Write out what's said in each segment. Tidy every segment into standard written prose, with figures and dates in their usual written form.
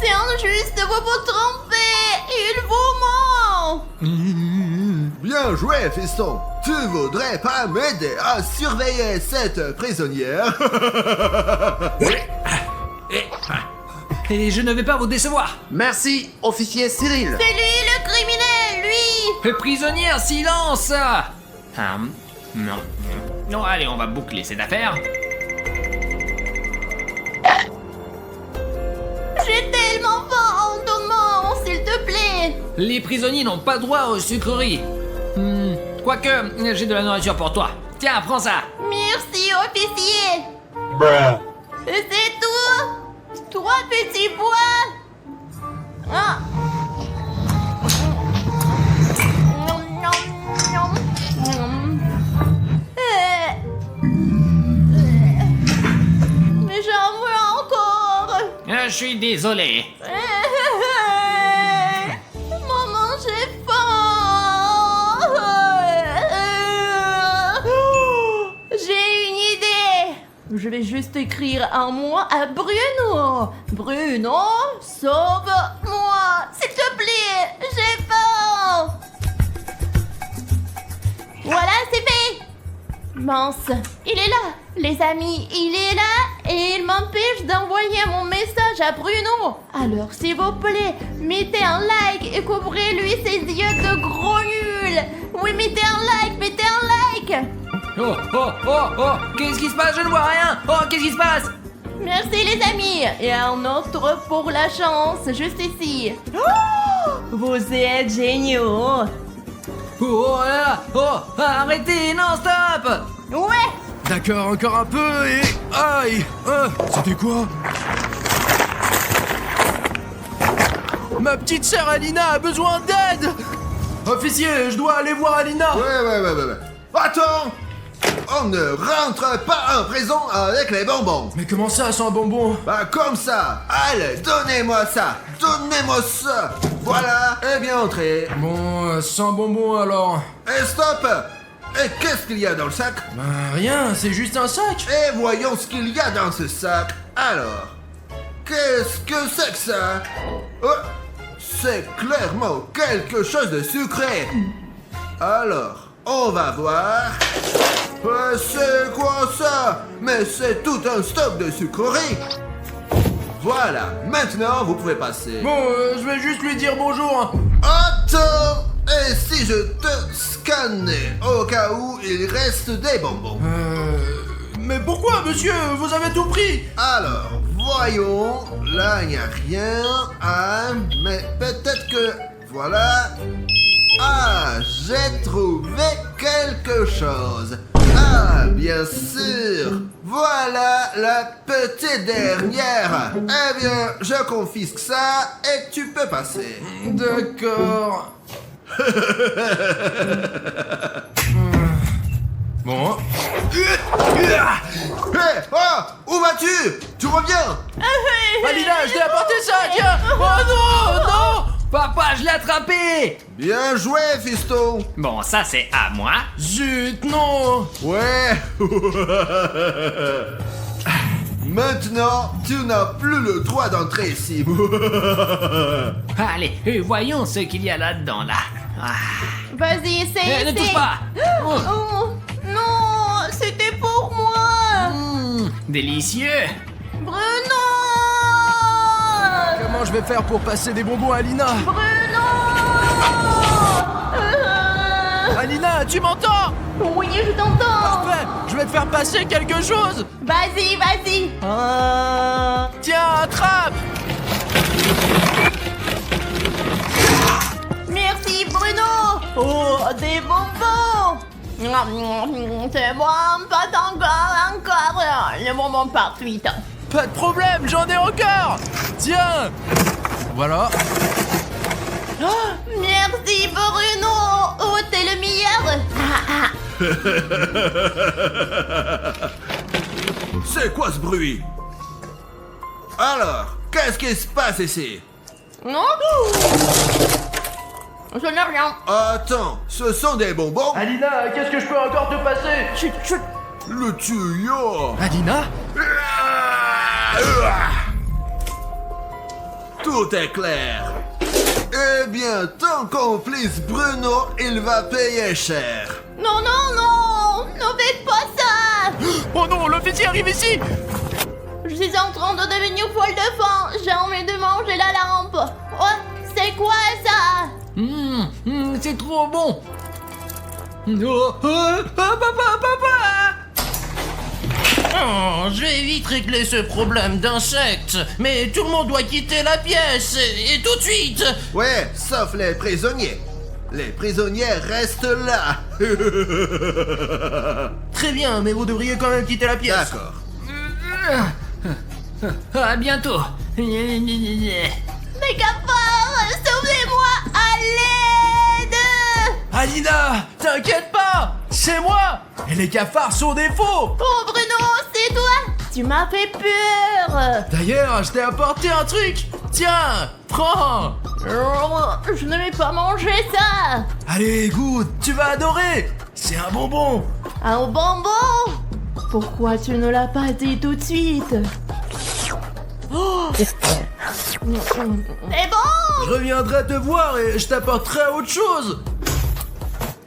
C'est injuste, vous vous trompez. Il vous ment. Bien joué, fiston. Tu voudrais pas m'aider à surveiller cette prisonnière? Et je ne vais pas vous décevoir. Merci, officier Cyril. C'est lui le criminel, lui. Prisonnière, silence. Non. Non, allez, on va boucler cette affaire. J'ai tellement faim, donne-moi, s'il te plaît. Les prisonniers n'ont pas droit aux sucreries. Quoique, j'ai de la nourriture pour toi. Tiens, prends ça. Merci, officier. C'est tout. 3 petits pois. Ah. Nom, nom, nom. Mais j'en veux encore. Je suis désolé. Maman, j'ai faim. J'ai une idée. Je vais juste écrire un mot à Bruno. Bruno, sauve-moi. S'il te plaît, j'ai faim. Voilà, c'est fait. Mince, il est là. Les amis, il est là et il m'empêche d'envoyer mon message à Bruno. Alors, s'il vous plaît, mettez un like et couvrez-lui ses yeux de gros nuls. Oui, mettez un like. Oh, qu'est-ce qui se passe? Je ne vois rien. Oh, qu'est-ce qui se passe? Merci les amis. Et un autre pour la chance, juste ici. Oh, vous êtes géniaux. Oh là là. Oh, arrêtez, non, stop. Ouais. D'accord, encore un peu et... Aïe. C'était quoi? Ma petite sœur Alina a besoin d'aide. Officier, je dois aller voir Alina. Ouais. Attends! On ne rentre pas en prison avec les bonbons. Mais comment ça, sans bonbon? Bah comme ça. Allez, donnez-moi ça. Voilà, et bien entré. Bon, sans bonbon alors. Et stop! Et qu'est-ce qu'il y a dans le sac? Bah rien, c'est juste un sac. Et voyons ce qu'il y a dans ce sac. Alors, qu'est-ce que c'est que ça? Oh, c'est clairement quelque chose de sucré. Alors, on va voir. C'est quoi ça? Mais c'est tout un stock de sucreries. Voilà, maintenant vous pouvez passer. Bon, je vais juste lui dire bonjour. Attends! Et si je te scannais au cas où il reste des bonbons? Mais pourquoi, monsieur? Vous avez tout pris. Alors, voyons. Là, il n'y a rien. Ah, mais peut-être que... Voilà. Ah, j'ai trouvé quelque chose. Ah, bien sûr. Voilà la petite dernière. Eh bien, je confisque ça et tu peux passer. D'accord. Bon. Hé, oh, où vas-tu? Tu reviens? Alina, je t'ai apporté ça, tiens. Oh non. Papa, je l'ai attrapé. Bien joué, fiston. Bon, ça c'est à moi. Zut, non. Ouais. Maintenant, tu n'as plus le droit d'entrer ici. Allez, voyons ce qu'il y a là-dedans, là. Vas-y, essaye. Ne touche pas. Oh, non, c'était pour moi. Délicieux. Bruno. Comment je vais faire pour passer des bonbons à Alina? Bruno. Alina, tu m'entends? Oui, je t'entends. Parfait, je vais te faire passer quelque chose. Vas-y. Tiens, attrape. Merci, Bruno. Oh, des bonbons. C'est bon, pas encore. Le bonbon parfait. Pas de problème, j'en ai encore. Tiens. Voilà. Oh, merci, Bruno. Oh, t'es le meilleur. C'est quoi ce bruit? Alors, qu'est-ce qui se passe ici? Non. Je n'ai rien. Attends, ce sont des bonbons? Alina, qu'est-ce que je peux encore te passer? Chut. Le tuyau! Alina? Tout tout est clair. Eh bien, ton complice Bruno, il va payer cher. Non, non, non! Ne faites pas ça! Oh non, l'officier arrive ici! Je suis en train de devenir folle de faim. J'ai envie de manger la lampe. Oh, c'est quoi ça? C'est trop bon. Oh, papa! Oh, je vais vite régler ce problème d'insectes. Mais tout le monde doit quitter la pièce, et tout de suite. Ouais, sauf les prisonniers. Les prisonniers restent là. Très bien, mais vous devriez quand même quitter la pièce. D'accord. À bientôt. Mes cafards, sauvez-moi! À l'aide! Alina, t'inquiète pas, c'est moi. Et les cafards sont des faux. Oh Bruno, c'est toi! Tu m'as fait peur! D'ailleurs, je t'ai apporté un truc. Tiens, prends. Oh, je ne vais pas manger ça! Allez, goûte, tu vas adorer. C'est un bonbon. Un bonbon? Pourquoi tu ne l'as pas dit tout de suite? Oh. C'est bon! Je reviendrai te voir et je t'apporterai autre chose.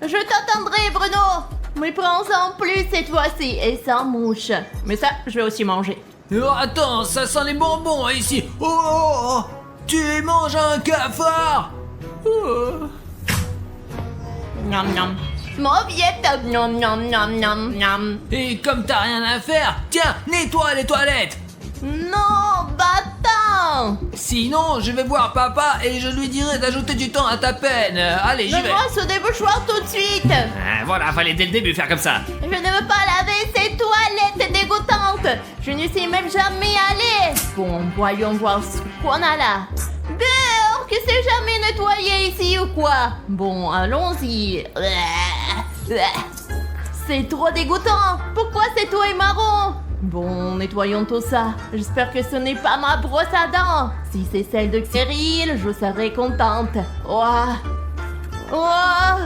Je t'attendrai, Bruno! Mais prends-en plus cette fois-ci et sans mouche. Mais ça, je vais aussi manger. Oh, attends, ça sent les bonbons ici. Oh, tu manges un cafard. Oh. Miam miam. Mauviette, miam miam miam miam miam. Et comme t'as rien à faire, tiens, nettoie les toilettes. Non, bâtard! Sinon, je vais voir papa et je lui dirai d'ajouter du temps à ta peine. Allez, j'y vais. Donne-moi ce débouchoir tout de suite! Voilà, fallait dès le début faire comme ça. Je ne veux pas laver ces toilettes dégoûtantes! Je ne suis même jamais allée! Bon, voyons voir ce qu'on a là. Beurre, que c'est jamais nettoyé ici ou quoi? Bon, allons-y. C'est trop dégoûtant! Pourquoi cette eau est marron? Bon, nettoyons tout ça. J'espère que ce n'est pas ma brosse à dents. Si c'est celle de Cyril, je serai contente. Ouah. Ouah.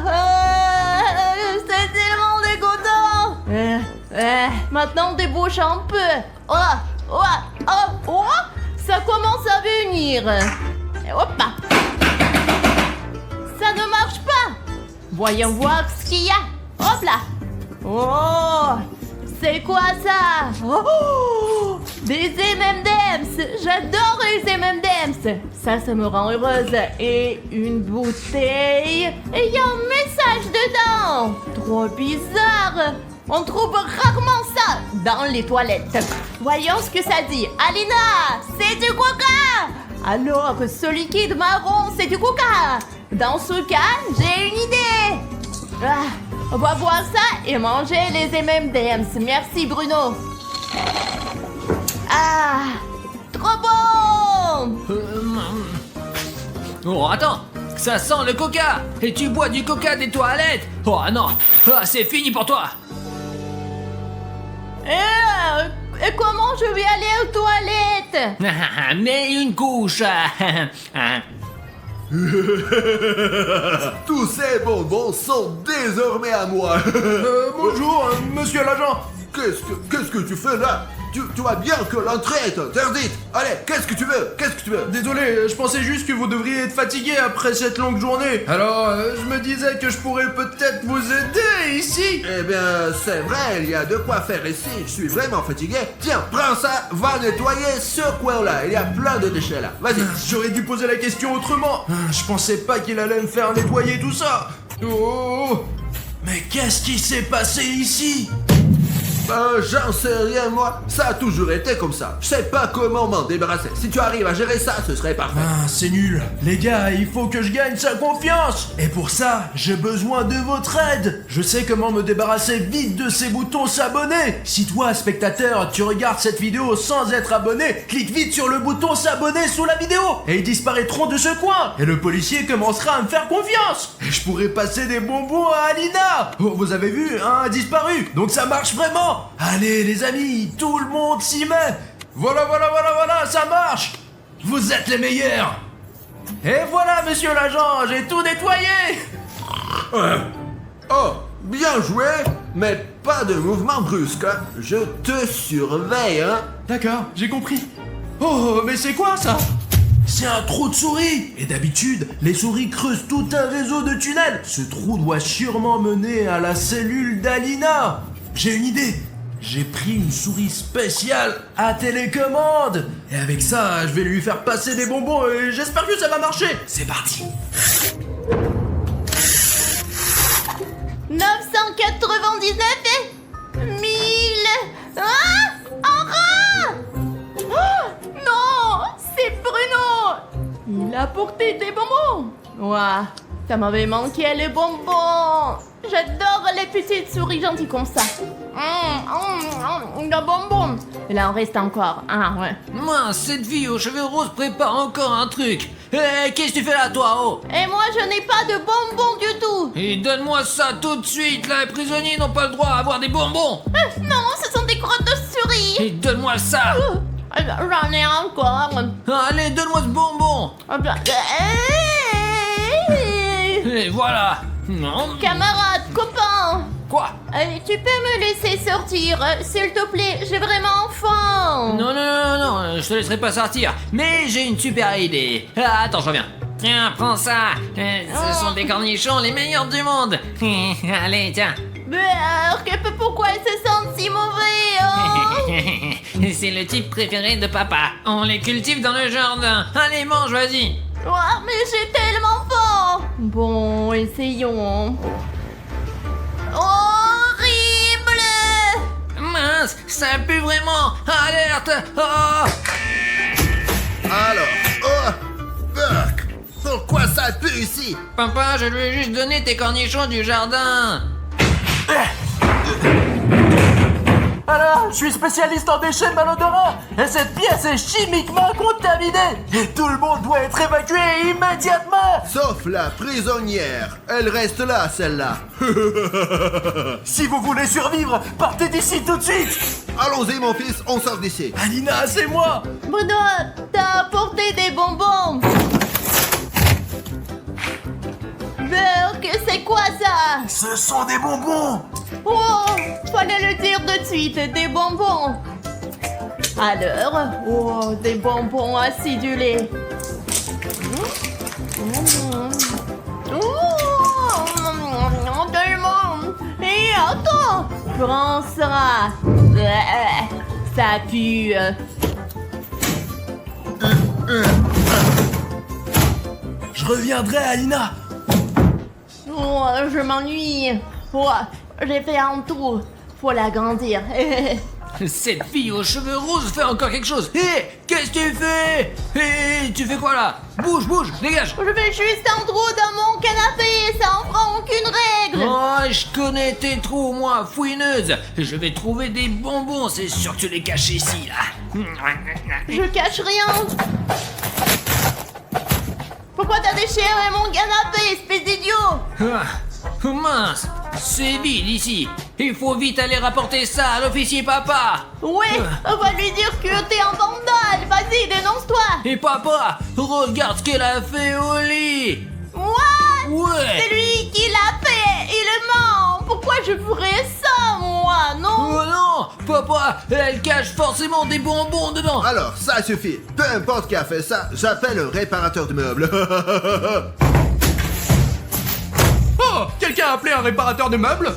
C'est tellement dégoûtant. Maintenant, débouche un peu. Ouah. Ouah. Oh. Ouah. Ça commence à venir. Hop là. Ça ne marche pas. Voyons voir ce qu'il y a. Hop là. Oh. C'est quoi ça? Oh, des M&M's. J'adore les M&M's. Ça me rend heureuse. Et une bouteille. Et il y a un message dedans. Trop bizarre. On trouve rarement ça dans les toilettes. Voyons ce que ça dit. Alina, c'est du coca. Alors, ce liquide marron, c'est du coca. Dans ce cas, j'ai une idée. On va boire ça et manger les M&M's. Merci Bruno. Ah, trop bon. Oh, attends, ça sent le coca. Et tu bois du coca des toilettes. Oh non, c'est fini pour toi. Et comment je vais aller aux toilettes? Mets une couche. Tous ces bonbons sont désormais à moi. Bonjour, monsieur l'agent. Qu'est-ce que tu fais là? Tu vois bien que l'entrée est interdite. Allez, qu'est-ce que tu veux? Désolé, je pensais juste que vous devriez être fatigué après cette longue journée. Alors, je me disais que je pourrais peut-être vous aider ici. Eh bien, c'est vrai, il y a de quoi faire ici. Je suis vraiment fatigué. Tiens, prends ça, va nettoyer ce coin-là. Il y a plein de déchets là. Vas-y. J'aurais dû poser la question autrement. Je pensais pas qu'il allait me faire nettoyer tout ça. Oh, mais qu'est-ce qui s'est passé ici? J'en sais rien moi, ça a toujours été comme ça. Je sais pas comment m'en débarrasser. Si tu arrives à gérer ça, ce serait parfait. Ah, c'est nul. Les gars, il faut que je gagne sa confiance. Et pour ça, j'ai besoin de votre aide. Je sais comment me débarrasser vite de ces boutons s'abonner. Si toi, spectateur, tu regardes cette vidéo sans être abonné, clique vite sur le bouton s'abonner sous la vidéo et ils disparaîtront de ce coin. Et le policier commencera à me faire confiance. Et je pourrai passer des bonbons à Alina. Oh, vous avez vu, un a disparu. Donc ça marche vraiment. Allez les amis, tout le monde s'y met. Voilà, ça marche. Vous êtes les meilleurs. Et voilà, monsieur l'agent, j'ai tout nettoyé. Oh, bien joué, mais pas de mouvement brusque, hein. Je te surveille, hein. D'accord, j'ai compris. Oh, mais c'est quoi ça? C'est un trou de souris. Et d'habitude, les souris creusent tout un réseau de tunnels. Ce trou doit sûrement mener à la cellule d'Alina. J'ai une idée. J'ai pris une souris spéciale à télécommande. Et avec ça, je vais lui faire passer des bonbons et j'espère que ça va marcher. C'est parti. 999 et 1000. Ah, un rat. Oh, non, c'est Bruno. Il a porté des bonbons. Ouah, ça m'avait manqué les bonbons. J'adore les petites souris gentilles comme ça. Le bonbon. Et là, on reste encore. Ah, ouais. Mince, cette fille aux cheveux roses prépare encore un truc. Qu'est-ce que tu fais là, toi, oh? Et moi, je n'ai pas de bonbons du tout. Et donne-moi ça tout de suite. Là, les prisonniers n'ont pas le droit à avoir des bonbons. Non, ce sont des crottes de souris. Et donne-moi ça. J'en ai encore. Allez, donne-moi ce bonbon. Et voilà. Non. Camarade, copain. Quoi? Tu peux me laisser sortir, s'il te plaît, j'ai vraiment faim. Non, je te laisserai pas sortir. Mais j'ai une super idée. Ah, attends, je reviens. Tiens, prends ça. Ce sont des cornichons les meilleurs du monde. Allez, tiens. Pourquoi ils se sentent si mauvais, oh? C'est le type préféré de papa. On les cultive dans le jardin. Allez, mange, vas-y. Oh, mais j'ai tellement faim. Bon, essayons. Horrible. Mince, ça pue vraiment. Alerte. Oh. Alors, Burk, pourquoi ça pue ici? Papa, je lui ai juste donné tes cornichons du jardin. Alors, je suis spécialiste en déchets malodorants et cette pièce est chimiquement contaminée et tout le monde doit être évacué immédiatement. Sauf la prisonnière. Elle reste là, celle-là. Si vous voulez survivre, partez d'ici tout de suite. Allons-y, mon fils, on sort d'ici. Alina, c'est moi. Bruno, t'as apporté des bonbons. Burk, c'est quoi ça? Ce sont des bonbons. Oh, fallait le dire de suite, des bonbons. Alors, oh, des bonbons acidulés. Tellement. Et attends, prends ça. Ça pue. Je reviendrai, Alina. Oh, je m'ennuie. Oh, j'ai fait un tour. Faut l'agrandir. Cette fille aux cheveux roses fait encore quelque chose. Hé, qu'est-ce que tu fais? Hé, tu fais quoi là? Bouge, dégage. Je fais juste un trou dans mon canapé, ça en fera aucune règle. Oh, je connais tes trous, moi, fouineuse. Je vais trouver des bonbons, c'est sûr que tu les caches ici, là. Je cache rien. Pourquoi t'as déchiré mon canapé, espèce d'idiot? Ah, mince, c'est vide ici. Il faut vite aller rapporter ça à l'officier papa. Ouais, on va lui dire que t'es un vandale. Vas-y, dénonce-toi. Et papa, regarde ce qu'elle a fait au lit. What? Ouais. C'est lui qui l'a fait. Il ment. Pourquoi je ferais ça, moi? Non. Oh non, papa, elle cache forcément des bonbons dedans. Alors, ça suffit. Peu importe qui a fait ça, j'appelle le réparateur de meubles. Oh, quelqu'un a appelé un réparateur de meubles?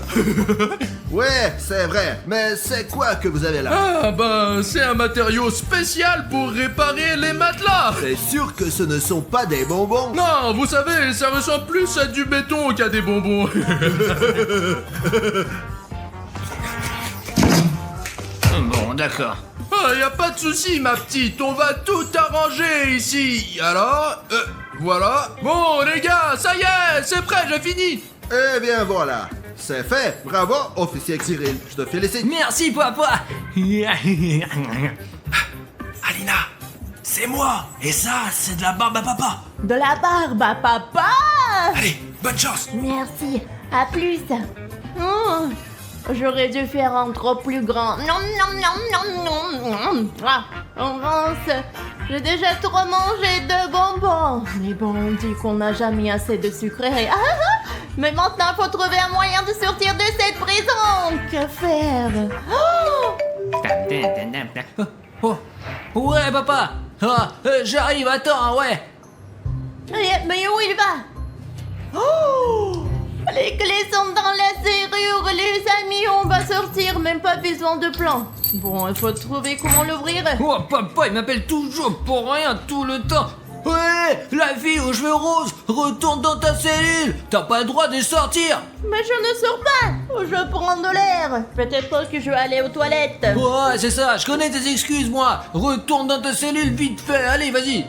Ouais, c'est vrai. Mais c'est quoi que vous avez là? Ah, bah, c'est un matériau spécial pour réparer les matelas. C'est sûr que ce ne sont pas des bonbons. Non, vous savez, ça ressemble plus à du béton qu'à des bonbons. Bon, d'accord. Ah, y a pas de souci, ma petite, on va tout arranger ici. Alors, voilà. Bon, les gars, ça y est, c'est prêt, j'ai fini. Eh bien voilà, c'est fait. Bravo, officier Cyril. Je te félicite. Merci, papa. Alina, c'est moi. Et ça, c'est de la barbe à papa. De la barbe à papa. Allez, bonne chance. Merci. À plus. Oh, j'aurais dû faire un trop plus grand. Non, non, non, non, non. Ah, avance. J'ai déjà trop mangé de bonbons. Mais bon, on dit qu'on n'a jamais assez de sucreries. Ah, ah, mais maintenant, il faut trouver un moyen de sortir de cette prison. Que faire? Oh, Oh, ouais, papa. Ah, j'arrive, attends, ouais. Mais où il va? Oh! Les clés sont dans la serrure, les amis, on va sortir, même pas besoin de plan. Bon, il faut trouver comment l'ouvrir. Oh, papa, il m'appelle toujours pour rien tout le temps. Ouais, la fille aux cheveux roses, retourne dans ta cellule. T'as pas le droit de sortir. Mais je ne sors pas, je prends de l'air. Peut-être que je vais aller aux toilettes. Ouais, c'est ça, je connais tes excuses, moi. Retourne dans ta cellule vite fait, allez, vas-y.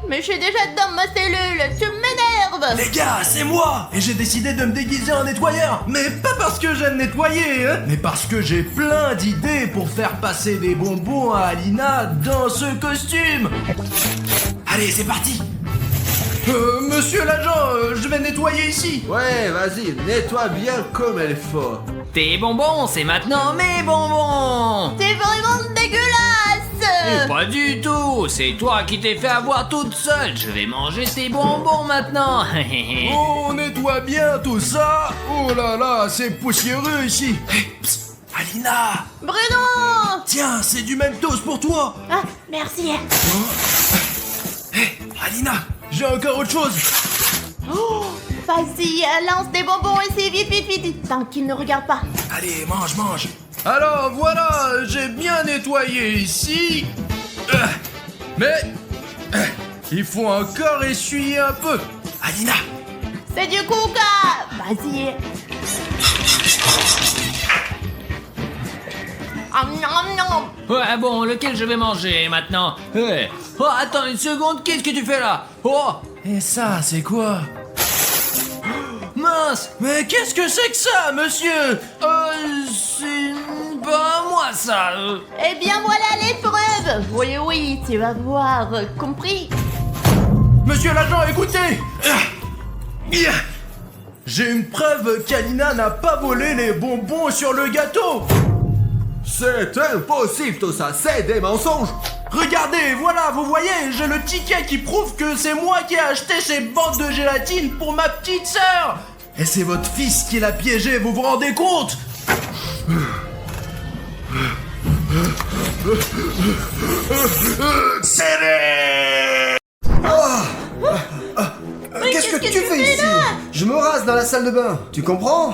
Mais je suis déjà dans ma cellule, tu m'énerves. Les gars, c'est moi. Et j'ai décidé de me déguiser en nettoyeur. Mais pas parce que j'aime nettoyer, hein, mais parce que j'ai plein d'idées pour faire passer des bonbons à Alina dans ce costume. Allez, c'est parti. Monsieur l'agent, je vais nettoyer ici. Ouais, vas-y, nettoie bien comme il faut. Tes bonbons, c'est maintenant mes bonbons. C'est vraiment dégueulasse. Pas du tout, c'est toi qui t'es fait avoir toute seule. Je vais manger tes bonbons maintenant. On nettoie bien tout ça. Oh là là, c'est poussiéreux ici. Hey, psst, Alina. Bruno. Tiens, c'est du Mentos pour toi. Ah, merci. Hey, Alina, j'ai encore autre chose. Oh, vas-y, lance des bonbons ici, vite, vite, vite. Tant qu'il ne regarde pas. Allez, mange, mange. Alors voilà, j'ai bien nettoyé ici. Mais il faut encore essuyer un peu. Alina. C'est du coca. Vas-y. Ouais, bon, lequel je vais manger maintenant? Hey. Oh, attends une seconde, qu'est-ce que tu fais là? Oh, Et ça, c'est quoi? mince. Mais qu'est-ce que c'est que ça, monsieur? C'est pas moi ça. Eh bien, voilà l'épreuve. Oui, oui, tu vas voir. Compris? Monsieur l'agent, écoutez. J'ai une preuve qu'Alina n'a pas volé les bonbons sur le gâteau. C'est impossible tout ça, c'est des mensonges. Regardez, voilà, vous voyez, j'ai le ticket qui prouve que c'est moi qui ai acheté ces bandes de gélatine pour ma petite sœur. Et c'est votre fils qui l'a piégé, vous vous rendez compte? Qu'est-ce que tu fais ici? Je me rase dans la salle de bain, tu comprends?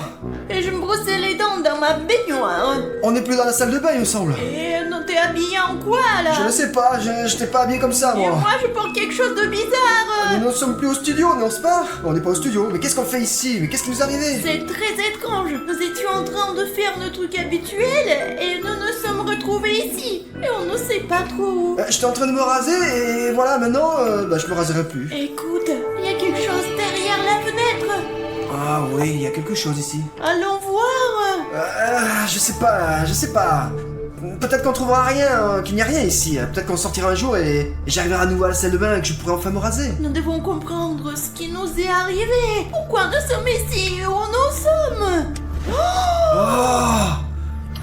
Et je me brossais les dents dans ma baignoire. On n'est plus dans la salle de bain, il me semble. Et non, t'es habillé en quoi là? Je ne sais pas, je t'ai pas habillé comme ça, Et moi. moi, je porte quelque chose de bizarre. Nous ne sommes plus au studio, n'est-ce pas? On n'est pas au studio, mais qu'est-ce qu'on fait ici? Mais qu'est-ce qui nous est arrivé? C'est très étrange. Nous étions en train de faire nos trucs habituels et nous nous sommes retrouvés ici. Et on ne sait pas trop où. J'étais en train de me raser et voilà, maintenant, je me raserai plus. Écoute, il y a quelque chose derrière la fenêtre. Ah oui, il y a quelque chose ici. Allons voir. Je sais pas. Peut-être qu'on trouvera rien, qu'il n'y a rien ici. Peut-être qu'on sortira un jour et j'arriverai à nouveau à la salle de bain et que je pourrai enfin me raser. Nous devons comprendre ce qui nous est arrivé. Pourquoi nous sommes ici où nous sommes? Oh!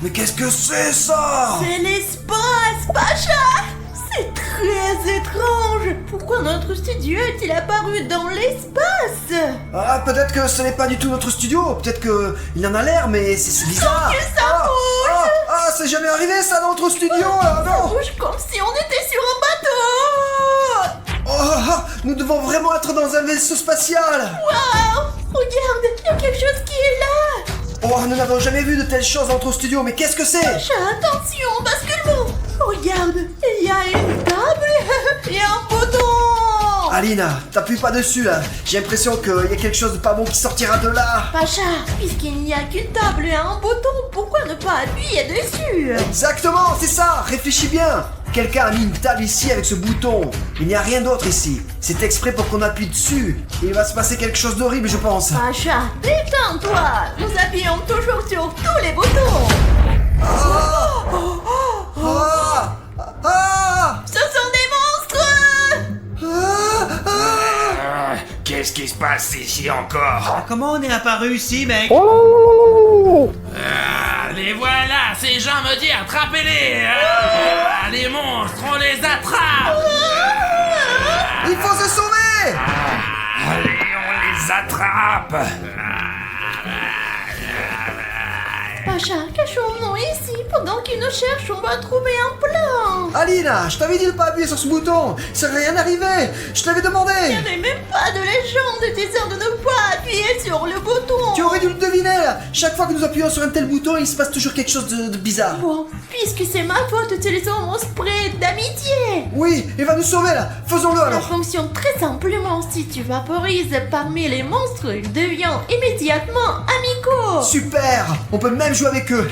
Mais qu'est-ce que c'est ça? C'est l'espace, Pacha! C'est très étrange! Pourquoi notre studio est-il apparu dans l'espace? Ah, peut-être que ce n'est pas du tout notre studio. Peut-être que il en a l'air, mais c'est bizarre. que ça bouge! C'est jamais arrivé ça dans notre studio, là, Ça non? bouge comme si on était sur un bateau! Nous devons vraiment être dans un vaisseau spatial. Waouh! Regarde, il y a quelque chose qui est là! Oh, nous n'avons jamais vu de telles choses dans notre studio, mais qu'est-ce que c'est? Pacha, attention, basculement! Regarde, il y a une table et un bouton! Alina, t'appuies pas dessus là. J'ai l'impression qu'il y a quelque chose de pas bon qui sortira de là. Pacha, puisqu'il n'y a qu'une table et un bouton, pourquoi ne pas appuyer dessus? Exactement, c'est ça. Réfléchis bien. Quelqu'un a mis une table ici avec ce bouton. Il n'y a rien d'autre ici. C'est exprès pour qu'on appuie dessus. Et il va se passer quelque chose d'horrible, je pense. Pacha, détends-toi! Nous appuyons toujours sur tous les boutons! Ce sont des monstres! Qu'est-ce qui se passe ici encore? Comment on est apparu ici, mec? Les voilà, ces gens me disent attrapez-les! Les monstres, on les attrape! Il faut se sauver. Allez, on les attrape! Pacha, cachons-nous ici. Pendant qu'ils nous cherchent, on va trouver un plan. Alina, je t'avais dit de pas appuyer sur ce bouton. Ça va rien arriver. Je t'avais demandé. Il n'y avait même pas de légende disant de ne pas appuyer sur le bouton. Tu aurais dû le deviner. Chaque fois que nous appuyons sur un tel bouton, il se passe toujours quelque chose de bizarre. Bon, puisque c'est ma faute, utilisons mon spray d'amitié. Oui, il va nous sauver là. Faisons-le Ça alors. fonctionne très simplement. Si tu vaporises parmi les monstres, ils deviennent immédiatement amicaux. Super. On peut même jouer avec eux.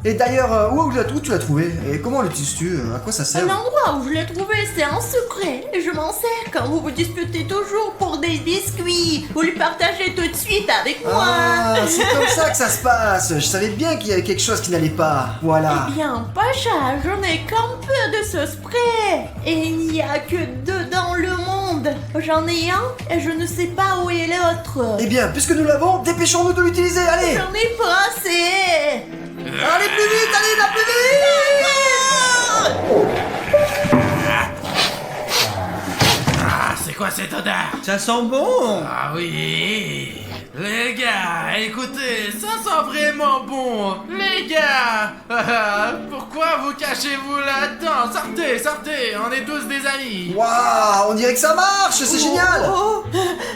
Et d'ailleurs, où tu l'as trouvé? Et comment l'utilises-tu? À quoi ça sert? L'endroit où je l'ai trouvé, c'est un secret. Et je m'en sers quand vous vous disputez toujours pour des biscuits. Vous le partagez tout de suite avec moi. Ah, c'est comme ça que ça se passe. Je savais bien qu'il y avait quelque chose qui n'allait pas. Voilà. Eh bien, Pacha, je n'ai qu'un peu de ce spray. Et il n'y a que deux dans le monde. J'en ai un et je ne sais pas où est l'autre. Eh bien, puisque nous l'avons, dépêchons-nous de l'utiliser. Allez. J'en ai pas assez. Allez plus vite, Alina, plus vite. Ah, c'est quoi cette odeur? Ça sent bon. Ah oui. Les gars, écoutez, ça sent vraiment bon. Les gars, pourquoi vous cachez-vous là-dedans? Sortez, sortez, on est tous des amis. Waouh, on dirait que ça marche, c'est génial. Oh,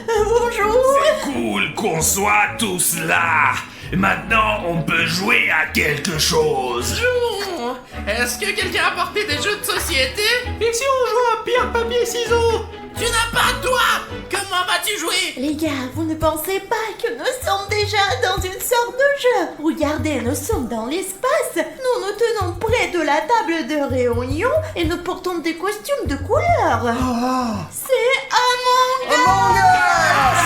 bonjour. Cool qu'on soit tous là. Maintenant, on peut jouer à quelque chose. Jouons. Est-ce que quelqu'un a apporté des jeux de société? Et si on joue à pierre, papier, ciseaux? Tu n'as pas de doigts. Comment vas-tu jouer? Les gars, vous ne pensez pas que nous sommes déjà dans une sorte de jeu? Regardez, nous sommes dans l'espace. Nous nous tenons près de la table de réunion et nous portons des costumes de couleur. Oh. C'est Among Us. Among Us.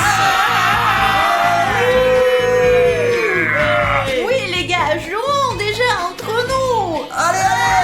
Oui, les gars, jouons déjà entre nous. Allez, allez.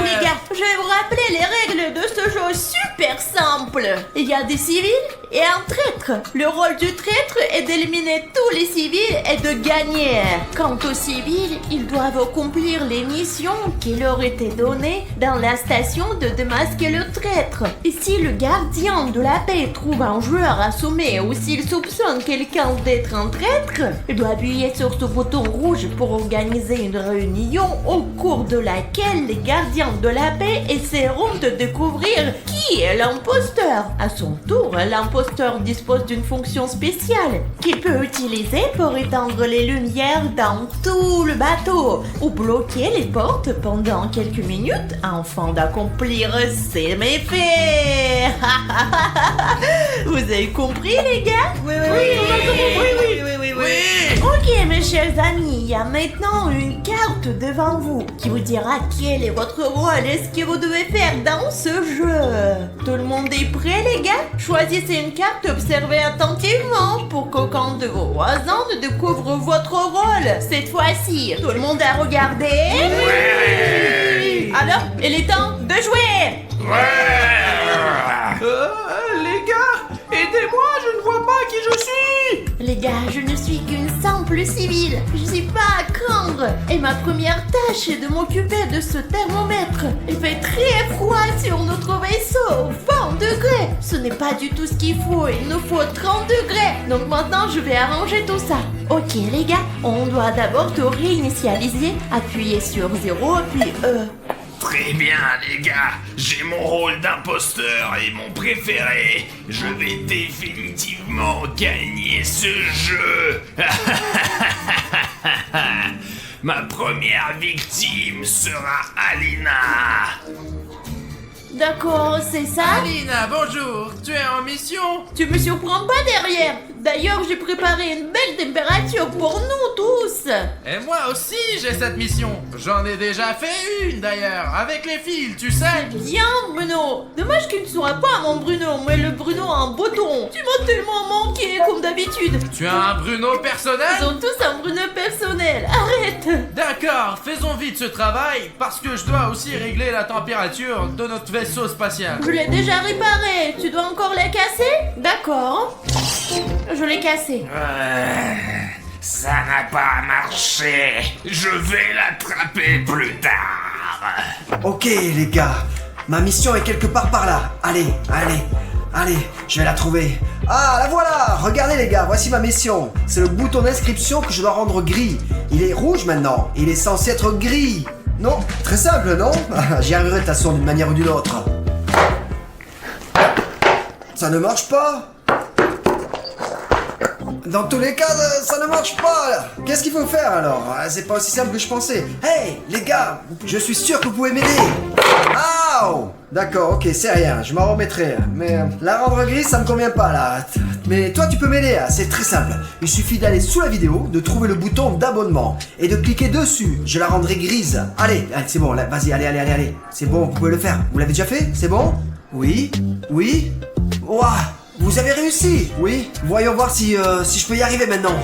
Les gars, je vais vous rappeler les règles de ce jeu super simple. Il y a des civils et un traître. Le rôle du traître est d'éliminer tous les civils et de gagner. Quant aux civils, ils doivent accomplir les missions qui leur étaient données dans la station de démasquer le traître. Et si le gardien de la paix trouve un joueur assommé ou s'il soupçonne quelqu'un d'être un traître, il doit appuyer sur ce bouton rouge pour organiser une réunion au cours de laquelle les gardiens de la paix essaieront de découvrir qui est l'imposteur. À son tour, l'imposteur dispose d'une fonction spéciale qu'il peut utiliser pour éteindre les lumières dans tout le bateau ou bloquer les portes pendant quelques minutes afin d'accomplir ses méfaits. Vous avez compris, les gars? Oui, on a compris. Oui. Ok, mes chers amis, il y a maintenant une carte devant vous qui vous dira quel est votre rôle et ce que vous devez faire dans ce jeu. Tout le monde est prêt, les gars? Choisissez une carte et observez attentivement pour qu'aucun de vos voisins ne découvre votre rôle. Cette fois-ci, tout le monde a regardé? Oui. Alors, il est temps de jouer. Les gars, aidez-moi, je ne vois pas qui je suis. Les gars, je ne suis qu'une simple civile. Je suis pas à craindre. Et ma première tâche est de m'occuper de ce thermomètre. Il fait très froid sur notre vaisseau. 20 degrés. Ce n'est pas du tout ce qu'il faut. Il nous faut 30 degrés. Donc maintenant, je vais arranger tout ça. Ok, les gars, on doit d'abord te réinitialiser. Appuyer sur 0, puis Très bien, les gars. J'ai mon rôle d'imposteur et mon préféré. Je vais définitivement gagner ce jeu. Ma première victime sera Alina. D'accord, c'est ça? Alina, bonjour. Tu es en mission? Tu me surprends pas derrière. D'ailleurs, j'ai préparé une belle température pour nous tous. Et moi aussi, j'ai cette mission. J'en ai déjà fait une d'ailleurs, avec les fils, tu sais. Bien, Bruno. Dommage qu'il ne soit pas mon Bruno, mais le Bruno a un bouton. Tu m'as tellement manqué, comme d'habitude. Tu as un Bruno personnel? Ils ont tous un Bruno personnel. Arrête. D'accord, faisons vite ce travail, parce que je dois aussi régler la température de notre vaisseau spatial. Je l'ai déjà réparé. Tu dois encore la casser? D'accord. Je l'ai cassé. Ça n'a pas marché. Je vais l'attraper plus tard. Ok, les gars. Ma mission est quelque part par là. Allez, allez. Allez, je vais la trouver. Ah, la voilà! Regardez les gars, voici ma mission. C'est le bouton d'inscription que je dois rendre gris. Il est rouge maintenant. Il est censé être gris. Non, très simple, non? J'y arriverai de toute façon d'une manière ou d'une autre. Ça ne marche pas? Dans tous les cas, ça ne marche pas. Qu'est-ce qu'il faut faire alors? C'est pas aussi simple que je pensais. Hey, les gars, je suis sûr que vous pouvez m'aider. Aouh! D'accord, ok, c'est rien, je m'en remettrai. Mais la rendre grise, ça me convient pas là. Mais toi, tu peux m'aider, c'est très simple. Il suffit d'aller sous la vidéo, de trouver le bouton d'abonnement et de cliquer dessus. Je la rendrai grise. Allez, c'est bon, là, vas-y, allez. C'est bon, vous pouvez le faire. Vous l'avez déjà fait? C'est bon? Oui? Oui? Ouah! Vous avez réussi? Oui? Voyons voir si je peux y arriver maintenant.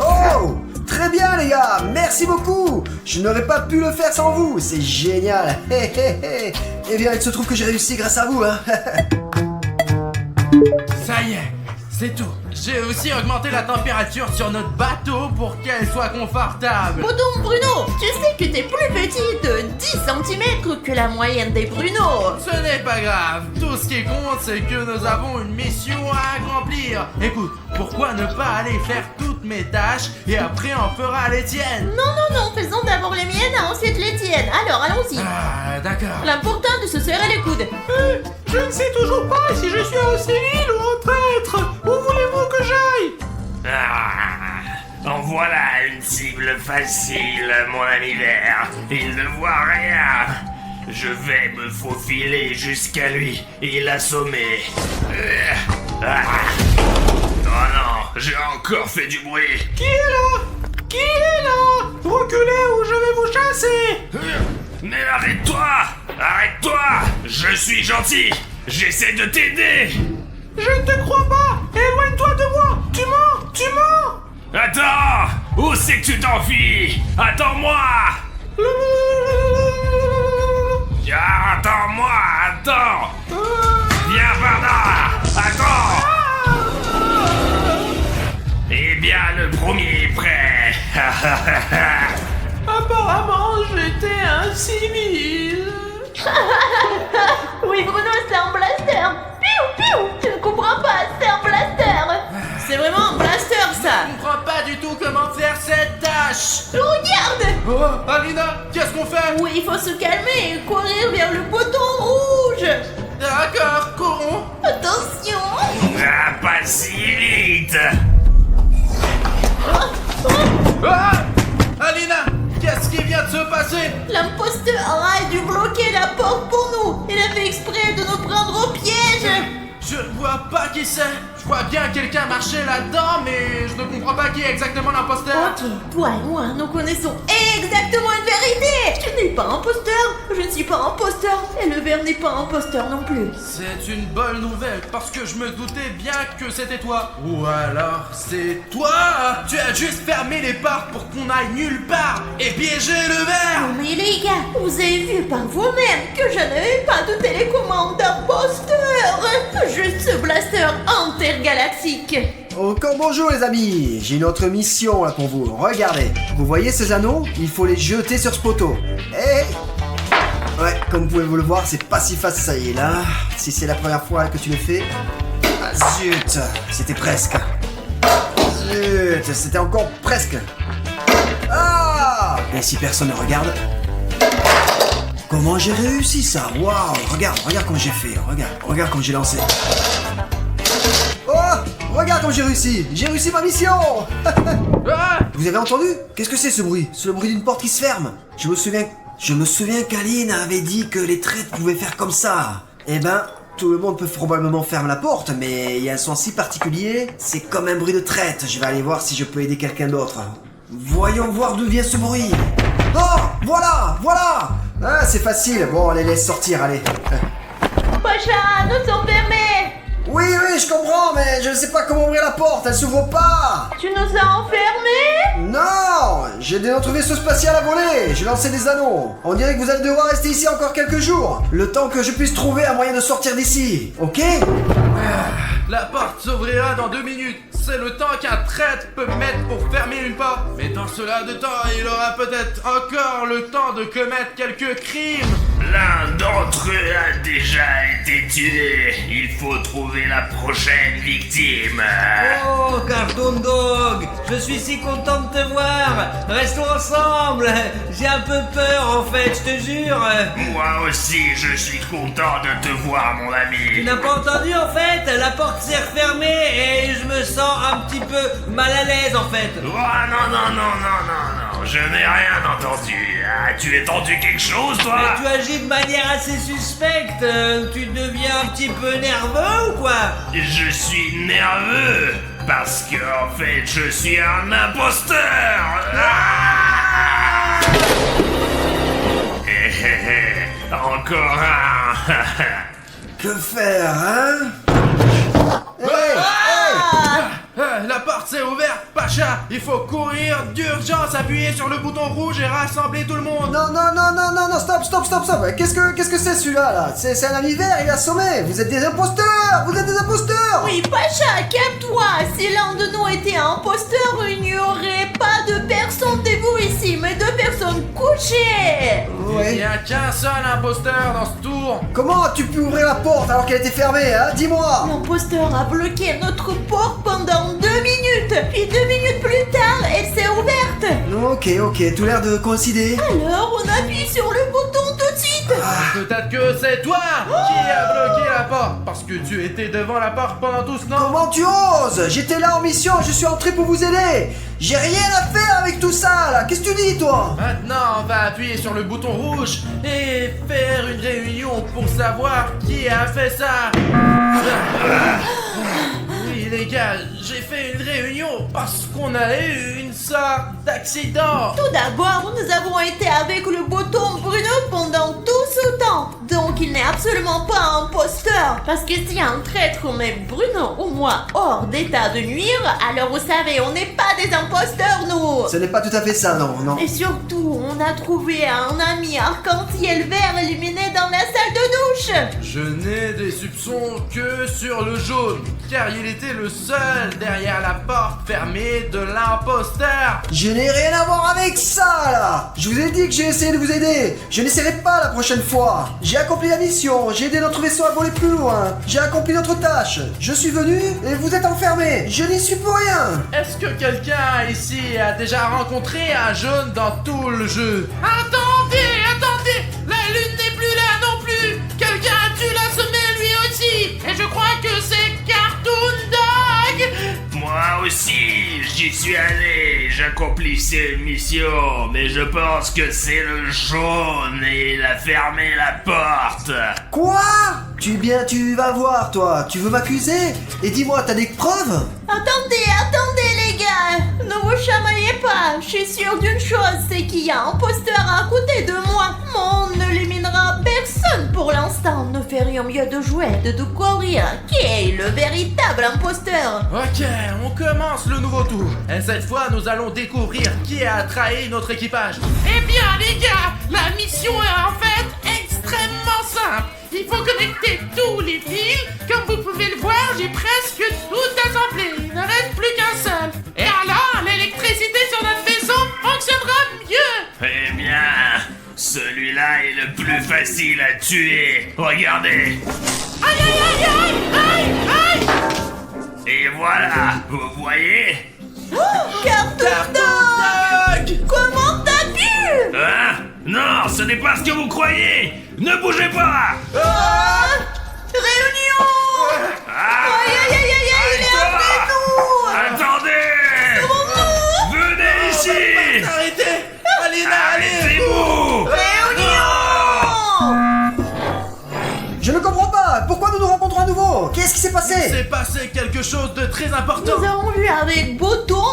Oh! Très bien les gars, merci beaucoup. Je n'aurais pas pu le faire sans vous, c'est génial. Eh bien, il se trouve que j'ai réussi grâce à vous, hein. Ça y est, c'est tout. J'ai aussi augmenté la température sur notre bateau pour qu'elle soit confortable. Bon Bruno, tu sais que t'es plus petit de 10 cm que la moyenne des Bruno. Ce n'est pas grave. Tout ce qui compte, c'est que nous avons une mission à accomplir. Écoute, pourquoi ne pas aller faire toutes mes tâches et après on fera les tiennes? Non, faisons d'abord les miennes, ensuite les tiennes. Alors, allons-y. Ah, d'accord. L'important est de se serrer les coudes. Je ne sais toujours pas si je suis un civil ou un traître. Où voulez-vous que j'aille? En voilà une cible facile, mon ami vert. Il ne voit rien. Je vais me faufiler jusqu'à lui et l'assommer. Oh non, j'ai encore fait du bruit. Qui est là? Qui est là? Reculez ou je vais vous chasser! Mais arrête-toi! Arrête-toi! Je suis gentil! J'essaie de t'aider! Je ne te crois pas! Éloigne-toi de moi! Tu mens! Tu mens! Attends! Où c'est que tu t'enfuis? Attends-moi! Attends-moi! Attends! Viens par là! Attends! Eh bien, le premier est prêt! Apparemment, j'étais un civil. Oui Bruno, c'est un blaster. Piou! Tu ne comprends pas, c'est un blaster. C'est vraiment un blaster ça. Je comprends pas du tout comment faire cette tâche. Regarde. Oh, Alina, qu'est-ce qu'on fait? Oui, il faut se calmer et courir vers le bouton rouge. D'accord, courons. Attention. Ah, pas si vite! Ah! Alina, qu'est-ce qui vient de se passer? L'imposteur a dû bloquer la porte pour nous. Il a fait exprès de nous prendre au piège. Je ne vois pas qui c'est. Je vois bien quelqu'un marcher là-dedans, mais je ne comprends pas qui est exactement l'imposteur. Ok, toi et moi, nous connaissons exactement une vérité. Tu n'es pas imposteur, je ne suis pas imposteur, et le verre n'est pas imposteur non plus. C'est une bonne nouvelle, parce que je me doutais bien que c'était toi. Ou alors, c'est toi. Tu as juste fermé les portes pour qu'on aille nulle part et piéger le verre. Non mais les gars, vous avez vu par vous-même que je n'avais pas de télécommande d'imposteur. Juste ce blaster intergalactique. Encore bonjour les amis, j'ai une autre mission là pour vous. Regardez, vous voyez ces anneaux? Il faut les jeter sur ce poteau. Ouais, comme vous pouvez vous le voir, c'est pas si facile, hein. Si c'est la première fois que tu le fais... Ah zut, c'était presque. Zut, c'était encore presque. Ah! Et si personne ne regarde? Comment j'ai réussi ça? Waouh, regarde comme j'ai fait, regarde comme j'ai lancé. Oh! Regarde comme j'ai réussi ma mission. Vous avez entendu? Qu'est-ce que c'est ce bruit? C'est le bruit d'une porte qui se ferme. Je me souviens qu'Aline avait dit que les traîtres pouvaient faire comme ça. Eh ben, tout le monde peut probablement fermer la porte, mais il y a un son si particulier, c'est comme un bruit de traite. Je vais aller voir si je peux aider quelqu'un d'autre. Voyons voir d'où vient ce bruit. Oh! Voilà! Ah, c'est facile. Bon, allez, laisse sortir, allez. Pacha, nous sommes fermés. Oui, je comprends, mais je ne sais pas comment ouvrir la porte, elle s'ouvre pas. Tu nous as enfermés? Non, j'ai de notre vaisseau spatial à voler, j'ai lancé des anneaux. On dirait que vous allez devoir rester ici encore quelques jours, le temps que je puisse trouver un moyen de sortir d'ici, ok? La porte s'ouvrira dans 2 minutes. C'est le temps qu'un traître peut mettre pour fermer une porte. Mais dans ce laps de temps, il aura peut-être encore le temps de commettre quelques crimes. L'un d'entre eux a déjà été tué. Il faut trouver la prochaine victime. Oh, Cartoon Dog, je suis si content de te voir. Restons ensemble. J'ai un peu peur en fait, je te jure. Moi aussi, je suis content de te voir, mon Tu ami. n'as pas entendu en fait? La porte s'est refermée et je me sens un petit peu mal à l'aise en fait. Oh non, je n'ai rien entendu. Ah, tu as entendu quelque chose, toi? Mais tu agis de manière assez suspecte. Tu deviens un petit peu nerveux ou quoi? Je suis nerveux parce que en fait je suis un imposteur. Ah Encore un. Que faire, hein? La porte s'est ouverte, Pacha. Il faut courir d'urgence, appuyer sur le bouton rouge et rassembler tout le monde. Non, stop. Qu'est-ce que c'est celui-là, là? C'est un ami vert, il est assommé. Vous êtes des imposteurs! Oui, Pacha, calme-toi. Si l'un de nous était un imposteur, il n'y aurait pas de personne de vous ici, mais de personnes couchées. Il Ouais. n'y a qu'un seul imposteur dans ce tour. Comment as-tu pu ouvrir la porte alors qu'elle était fermée, hein? Dis-moi! L'imposteur a bloqué notre porte pendant 2 minutes. Puis 2 minutes plus tard, elle s'est ouverte. Ok, tout l'air de coïncider. Alors, on appuie sur le bouton tout de suite. Peut-être que c'est toi qui a bloqué la porte parce que tu étais devant la porte pendant tout ce temps. Comment tu oses? J'étais là en mission, je suis entré pour vous aider. J'ai rien à faire avec tout ça, là. Qu'est-ce que tu dis, toi? Maintenant, on va appuyer sur le bouton rouge et faire une réunion pour savoir qui a fait ça. Oui, les gars, j'ai fait une réunion parce qu'on a eu une sorte d'accident. Tout d'abord, nous avons été avec le bouton Bruno pendant tout ce temps. Donc, il n'est absolument pas un imposteur. Parce que si un traître met Bruno ou moi hors d'état de nuire, alors vous savez, on n'est pas des imposteurs, nous. Ce n'est pas tout à fait ça, non. Et surtout, on a trouvé un ami arc-en-ciel vert éliminé dans la salle de douche. Je n'ai des soupçons que sur le jaune, car il était le seul derrière la porte fermée de l'imposteur. Je n'ai rien à voir avec ça, là. Je vous ai dit que j'ai essayé de vous aider. Je n'essaierai pas la prochaine fois. J'ai accompli la mission, j'ai aidé notre vaisseau à voler plus loin. J'ai accompli notre tâche. Je suis venu et vous êtes enfermés. Je n'y suis pour rien. Est-ce que quelqu'un ici a déjà rencontré un jaune dans tout le jeu? Attendez, la lune n'est plus là non plus. Quelqu'un a dû l'assommer lui aussi. Et je crois que c'est Cartoon Dog. Moi aussi, j'y suis allé, j'accomplissais une mission, mais je pense que c'est le jaune et il a fermé la porte. Quoi? Tu vas voir, toi. Tu veux m'accuser? Et dis-moi, t'as des preuves? Attendez les gars. Ne vous chamaillez pas. Je suis sûre d'une chose, c'est qu'il y a un imposteur à côté de moi. On n'éliminera personne pour l'instant. Nous ferions mieux de jouer, de découvrir qui est le véritable imposteur. Ok, on commence le nouveau tour. Et cette fois, nous allons découvrir qui a trahi notre équipage. Eh bien, les gars, la mission est en fait extrêmement simple. Il faut connecter tous les fils. Comme vous pouvez le voir, j'ai presque tout assemblé. Il ne reste plus qu'un seul. Et alors, l'électricité sur notre vaisseau fonctionnera mieux. Eh bien, celui-là est le plus facile à tuer. Regardez. Aïe. Et voilà, vous voyez? Cartoon Dog! Comment t'as pu? Hein? Non, ce n'est pas ce que vous croyez. Ne bougez pas. Réunion! Ah! Aïe, il est Toi! avec nous! Attendez! Venez ici! Arrêtez. Allez, Arrêtez-vous! Je ne comprends pas. Pourquoi nous nous rencontrons à nouveau? Qu'est-ce qui s'est Il passé? s'est passé quelque chose de très important. Nous avons vu avec Bouton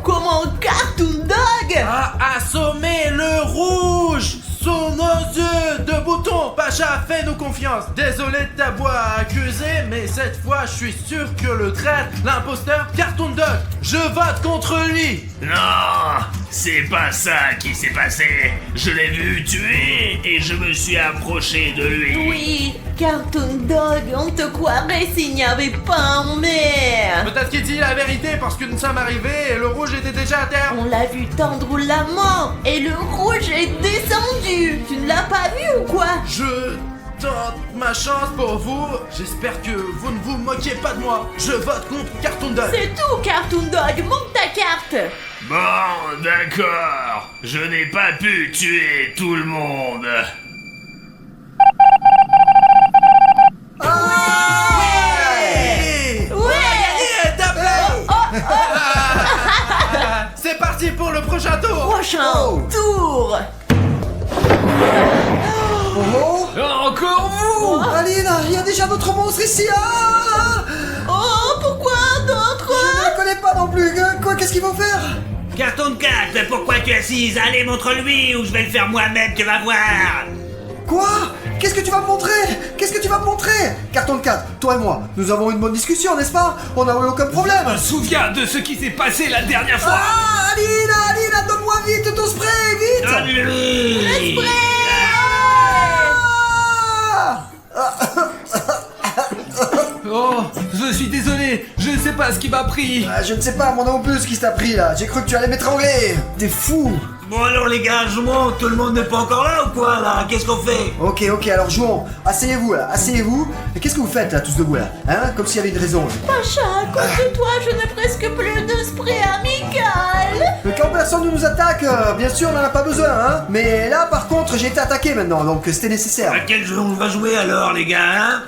comment Cartoon Dog A assommé le rouge sous nos yeux de bouton. Pacha, fais-nous confiance. Désolé de t'avoir accusé, mais cette fois, je suis sûr que le traître, l'imposteur, Cartoon Dog, je vote contre lui. Non! c'est pas ça qui s'est passé. Je l'ai vu tuer et je me suis approché de lui. Oui, Cartoon Dog, on te croirait s'il n'y avait pas en mer. Peut-être qu'il dit la vérité parce que nous sommes arrivés et le rouge était déjà à terre. On l'a vu tendre la main et le rouge est descendu. Tu ne l'as pas vu ou quoi? Je tente ma chance pour vous. J'espère que vous ne vous moquez pas de moi. Je vote contre Cartoon Dog. C'est tout, Cartoon Dog, monte ta carte. Bon, d'accord. Je n'ai pas pu tuer tout le monde. C'est parti pour le prochain tour. Prochain tour. Oh, Encore vous! Aline, il y a déjà d'autres monstres ici. Ah, Oh, pourquoi d'autres? je ne connais pas non plus. Quoi, qu'est-ce qu'il faut faire? Carton 4, pourquoi tu es assise? Allez, montre-lui ou je vais le faire moi-même, tu vas voir. Quoi? Qu'est-ce que tu vas me montrer? Qu'est-ce que tu vas me montrer? Carton 4, toi et moi, nous avons eu une bonne discussion, n'est-ce pas? On n'a eu aucun problème. Je me souviens de ce qui s'est passé la dernière fois! Ah, Aline, donne-moi vite ton spray, vite. Donne-lui. Oh, je suis désolé, je ne sais pas ce qui m'a pris. Je ne sais pas, moi non plus, ce qui t'a pris là. J'ai cru que tu allais m'étrangler. T'es fou. Bon alors les gars, je monte, tout le monde n'est pas encore là ou quoi là? Qu'est-ce qu'on fait? Ok, alors jouons. Asseyez-vous là, asseyez-vous. Mais qu'est-ce que vous faites là, tous debout là? Hein? Comme s'il y avait une raison. Pacha, à cause de toi, je n'ai presque plus de spray amical. Mais quand personne ne nous attaque, bien sûr, on n'en a pas besoin, hein. Mais là, par contre, j'ai été attaqué maintenant, donc c'était nécessaire. À quel jeu on va jouer alors les gars, hein?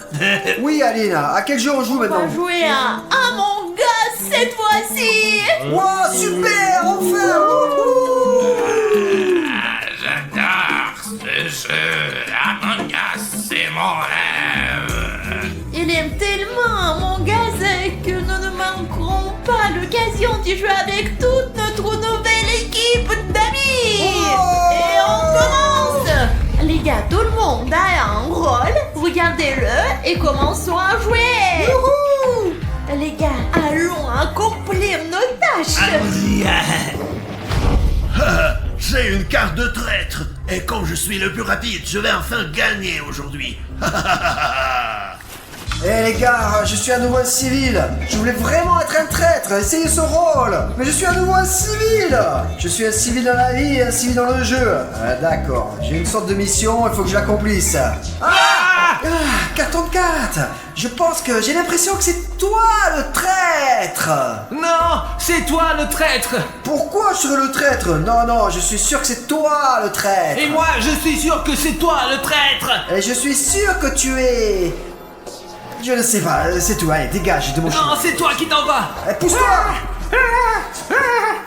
Oui, Aline, à quel jeu on joue On va maintenant? jouer à Among Us cette fois-ci. Wow, super, enfin. J'adore ce jeu. Among Us, c'est mon rêve. Il aime tellement Among Us que nous ne manquerons pas l'occasion d'y jouer avec toute notre nouvelle équipe d'amis. Et on commence. Les gars, tout le monde a un rôle. Regardez-le et commençons à jouer. Youhou. Les gars, allons accomplir nos tâches. Allons-y. J'ai une carte de traître. Et comme je suis le plus rapide, je vais enfin gagner aujourd'hui. Eh les gars, je suis à nouveau un civil. Je voulais vraiment être un traître, essayer ce rôle. Mais je suis à nouveau un civil. Je suis un civil dans la vie et un civil dans le jeu. D'accord, j'ai une sorte de mission, il faut que je l'accomplisse. Carton 4. Je pense que j'ai l'impression que c'est toi le traître. Non, c'est toi le traître! Pourquoi je serais le traître? Non, je suis sûr que c'est toi le traître. Et moi, je suis sûr que c'est toi le traître! Et je suis sûr que tu es... Je ne sais pas, c'est tout, allez, dégage de mon chemin. Non, c'est toi qui t'en vas! Pousse-toi.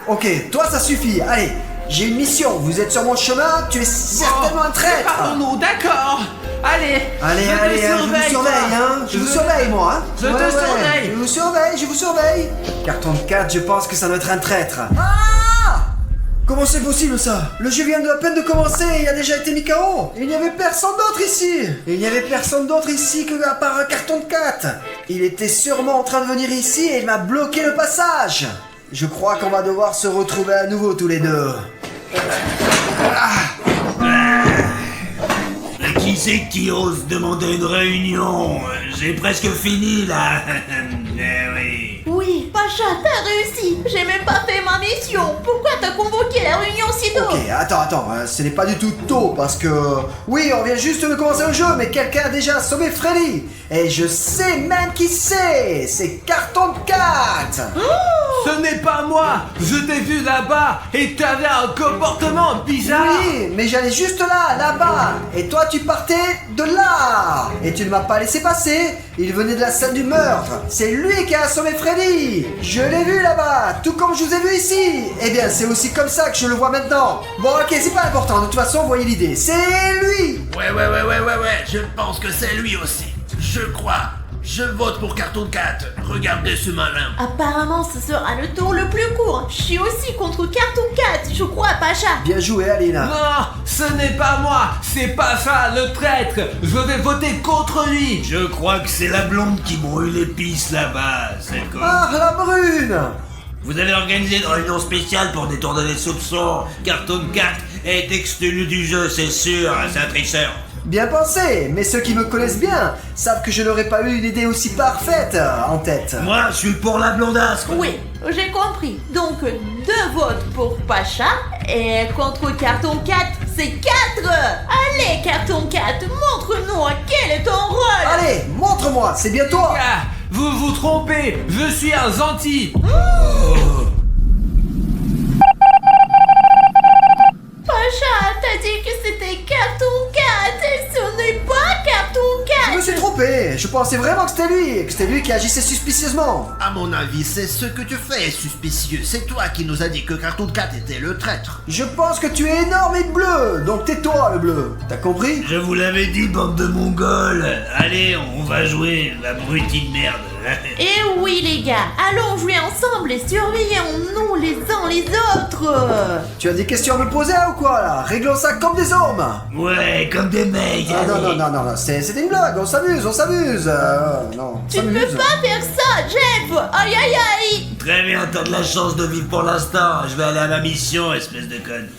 Ok, toi ça suffit, allez, j'ai une mission, vous êtes sur mon chemin, tu es certainement un traître. Pardon-nous, d'accord! Allez! Allez, je je vous surveille, hein. Je vous surveille, moi, hein. Je te surveille. Je vous surveille. Carton 4, je pense que ça doit être un traître. Ah! Comment c'est possible, ça? Le jeu vient de à peine de commencer et il a déjà été mis KO. Il n'y avait personne d'autre ici. Il n'y avait personne d'autre ici que à part un Carton 4. Il était sûrement en train de venir ici et il m'a bloqué le passage. Je crois qu'on va devoir se retrouver à nouveau tous les deux. Qui c'est qui ose demander une réunion? J'ai presque fini là. Eh oui. Oui, Pacha, t'as réussi. J'ai même pas fait ma mission. Pourquoi t'as convoqué la réunion si tôt? Ok, attends, ce n'est pas du tout tôt parce que... Oui, on vient juste de commencer le jeu, mais quelqu'un a déjà assommé Freddy. Et je sais même qui c'est Carton 4. Ce n'est pas moi! Je t'ai vu là-bas et t'avais un comportement bizarre! Oui, mais j'allais juste là-bas. Et toi, tu partais de là. Et tu ne m'as pas laissé passer. Il venait de la scène du meurtre. C'est lui qui a assommé Freddy. Je l'ai vu là-bas, tout comme je vous ai vu ici. Eh bien, c'est aussi comme ça que je le vois maintenant. Bon, ok, c'est pas important. De toute façon, vous voyez l'idée. C'est lui. Ouais, je pense que c'est lui aussi. Je crois. Je vote pour Carton 4. Regardez ce malin. Apparemment, ce sera le tour le plus court. Je suis aussi contre Carton 4, je crois, Pacha. Bien joué, Alina. Non, ce n'est pas moi! C'est pas ça le traître! Je vais voter contre lui! Je crois que c'est la blonde qui brûle l'épice là-bas, celle qu'on... Ah, la brune. Vous avez organisé une réunion spéciale pour détourner les soupçons. Cartoon Cat est exclu du jeu, c'est sûr, c'est un tricheur. Bien pensé, mais ceux qui me connaissent bien savent que je n'aurais pas eu une idée aussi parfaite en tête. Moi, je suis pour la blondasse, quoi. Oui, j'ai compris. Donc 2 votes pour Pacha et contre Carton 4, c'est 4. Allez Carton 4, montre-nous quel est ton rôle. Allez, montre-moi, c'est bien toi. Ah, vous vous trompez, je suis un Zanti. Pacha, t'as dit que c'était Carton 4 et ce n'est pas Carton 4. Je me suis trompé, je pensais vraiment que c'était lui qui agissait suspicieusement. À mon avis, c'est ce que tu fais, suspicieux. C'est toi qui nous as dit que Cartoon Cat était le traître. Je pense que tu es énorme et bleu, donc tais-toi le bleu. T'as compris? Je vous l'avais dit, bande de mongols. Allez, on va jouer, la brutille de merde. Et oui les gars, allons jouer ensemble et surveillons-nous les uns les autres. Tu as des questions à me poser ou quoi là? Réglons ça comme des hommes. Ouais, comme des mecs. Ah, allez. non, c'était une blague, on s'amuse. Non, on Tu ne peux s'amuse. pas faire ça, Jeff. Aïe aïe aïe. Très bien, t'as de la chance de vivre pour l'instant. Je vais aller à ma mission, espèce de conne.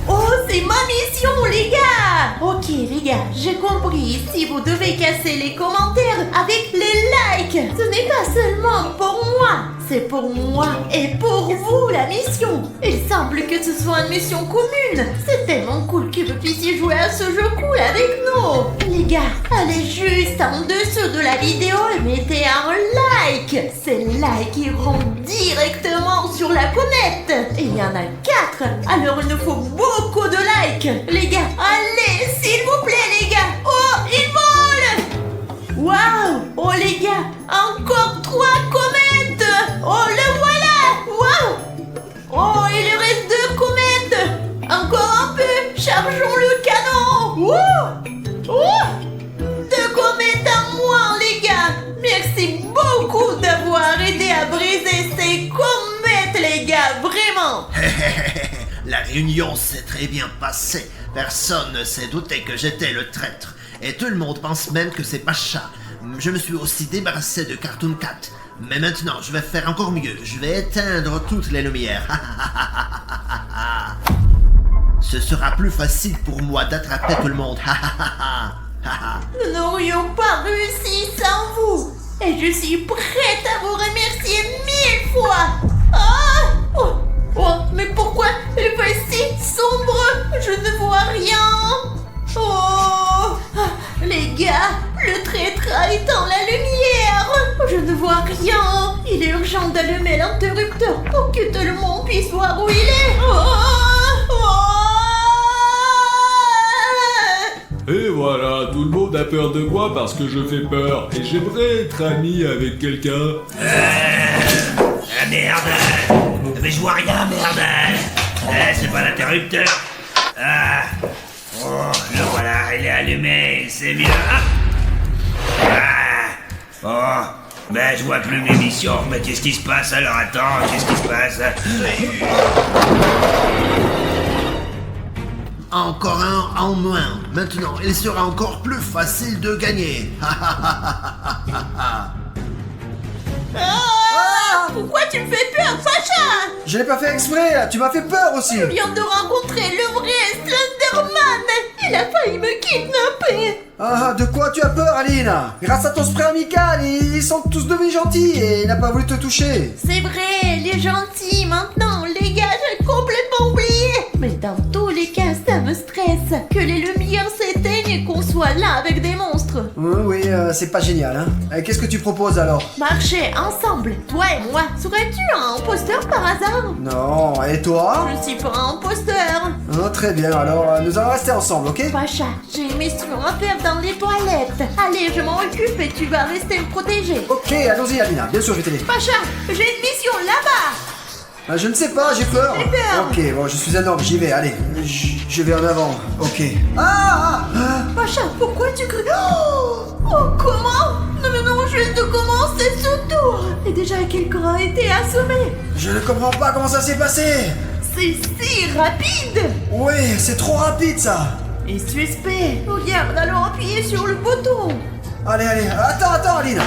Oh, c'est ma mission, les gars. Ok, les gars, j'ai compris. Si vous devez casser les commentaires avec les likes, ce n'est pas seulement pour moi, c'est pour moi et pour vous la mission. Il semble que ce soit une mission commune. C'est tellement cool que vous puissiez jouer à ce jeu cool avec nous. Les gars, allez juste en dessous de la vidéo et mettez un like. Ces likes iront directement sur la comète. Et il y en a 4, alors il nous faut beaucoup de likes. Les gars, allez, s'il vous plaît, les gars. Oh, il vole. Waouh. Oh, les gars, encore 3 comètes. Oh, le voilà. Waouh. Oh, il lui reste 2 comètes. Encore un peu. Chargeons le canon. Ouh. Ouh. 2 comètes en moins, les gars. Merci beaucoup d'avoir aidé à briser ces comètes, les gars. Vraiment. La réunion s'est très bien passée. Personne ne s'est douté que j'étais le traître. Et tout le monde pense même que c'est Pacha. Je me suis aussi débarrassé de Cartoon Cat. Mais maintenant, je vais faire encore mieux. Je vais éteindre toutes les lumières. Ce sera plus facile pour moi d'attraper tout le monde. Nous n'aurions pas réussi sans vous. Et je suis prête à vous remercier 1000 fois. Ah! Oh, oh, mais pourquoi il fait si sombre? Je ne vois rien. Oh! Ah, les gars, le traître a éteint la lumière. Je ne vois rien. Il est urgent d'allumer l'interrupteur pour que tout le monde puisse voir où il est. Oh! Oh! Et voilà, tout le monde a peur de moi parce que je fais peur. Et j'aimerais être ami avec quelqu'un. Ah merde. Mais je vois rien, merde. C'est pas l'interrupteur. Ah. Oh, le voilà, il est allumé, c'est bien. Ah. Oh. Ben, je vois plus mes missions. Mais qu'est-ce qui se passe alors? Attends, qu'est-ce qui se passe? Encore un en moins. Maintenant, il sera encore plus facile de gagner. Pourquoi tu me fais peur, Sacha? Je l'ai pas fait exprès, là. Tu m'as fait peur aussi. Je viens de rencontrer le vrai Slenderman. Il a failli me kidnapper. Ah, de quoi tu as peur, Aline? Grâce à ton spray amical, ils sont tous devenus gentils et il n'a pas voulu te toucher. C'est vrai, les gentils, maintenant, les gars, j'ai complètement oublié. Mais dans tous les cas, ça me stresse que les lumières s'éteignent et qu'on soit là avec des monstres. Oui, c'est pas génial, hein. Qu'est-ce que tu proposes alors? Marcher ensemble, toi et moi. Serais-tu un imposteur par hasard? Non, et toi? Je suis pas un imposteur. Oh, très bien, alors nous allons rester ensemble, ok? Pacha, j'ai une mission à faire dans les toilettes. Allez, je m'en occupe et tu vas rester me protéger. Ok, allons-y, Alina, bien sûr, je vais t'aider. Pacha, j'ai une mission là-bas. Je ne sais pas, j'ai peur. J'ai peur. Ok, bon, je suis un homme, j'y vais, allez. Je vais en avant, ok. Pacha, pourquoi tu cries? Oh, comment? Nous venons juste de commencer ce tour. Et déjà quelqu'un a été assommé. Je ne comprends pas comment ça s'est passé. C'est si rapide. Oui, c'est trop rapide, ça. Et suspect. Regarde, allons appuyer sur le bouton. Allez, attends, Aline.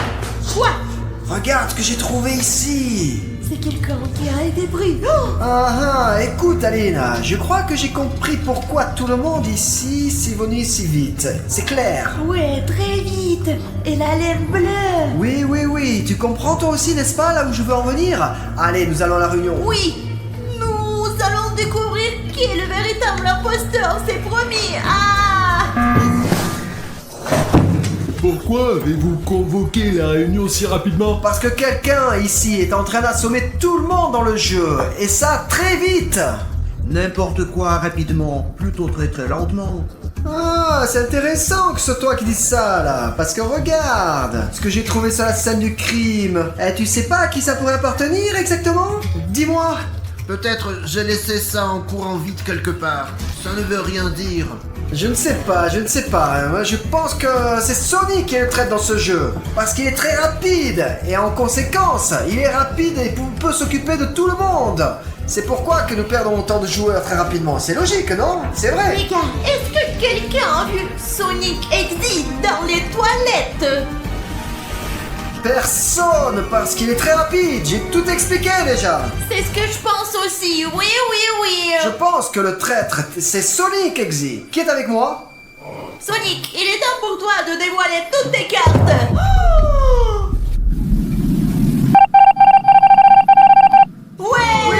Quoi? Regarde ce que j'ai trouvé ici. c'est quelqu'un qui a été pris. Oh, Ah ah, écoute Aline, je crois que j'ai compris pourquoi tout le monde ici s'est venu si vite. C'est clair. ouais, très vite. Et la laine bleue. Oui, oui, oui, tu comprends toi aussi, n'est-ce pas, là où je veux en venir? Allez, nous allons à la réunion. Oui, nous allons découvrir qui est le véritable imposteur, c'est promis. Ah! Pourquoi avez-vous convoqué la réunion si rapidement? Parce que quelqu'un ici est en train d'assommer tout le monde dans le jeu, et ça très vite. N'importe quoi rapidement, plutôt très très lentement. Ah, c'est intéressant que ce soit toi qui dis ça là, parce que regarde ce que j'ai trouvé sur la scène du crime. Et tu sais pas à qui ça pourrait appartenir exactement? Dis-moi. Peut-être j'ai laissé ça en courant vite quelque part. Ça ne veut rien dire. Je ne sais pas. Moi, je pense que c'est Sonic qui est le traître dans ce jeu. Parce qu'il est très rapide. Et en conséquence, il est rapide et peut s'occuper de tout le monde. C'est pourquoi que nous perdons autant de joueurs très rapidement. C'est logique, non? C'est vrai. Les gars, est-ce que quelqu'un a vu Sonic Exit dans les toilettes? Personne, parce qu'il est très rapide. J'ai tout expliqué déjà. C'est ce que je pense aussi, oui. Je pense que le traître, c'est Sonic Exit. Qui est avec moi? Sonic, il est temps pour toi de dévoiler toutes tes cartes. Oh! Ouais! Oui!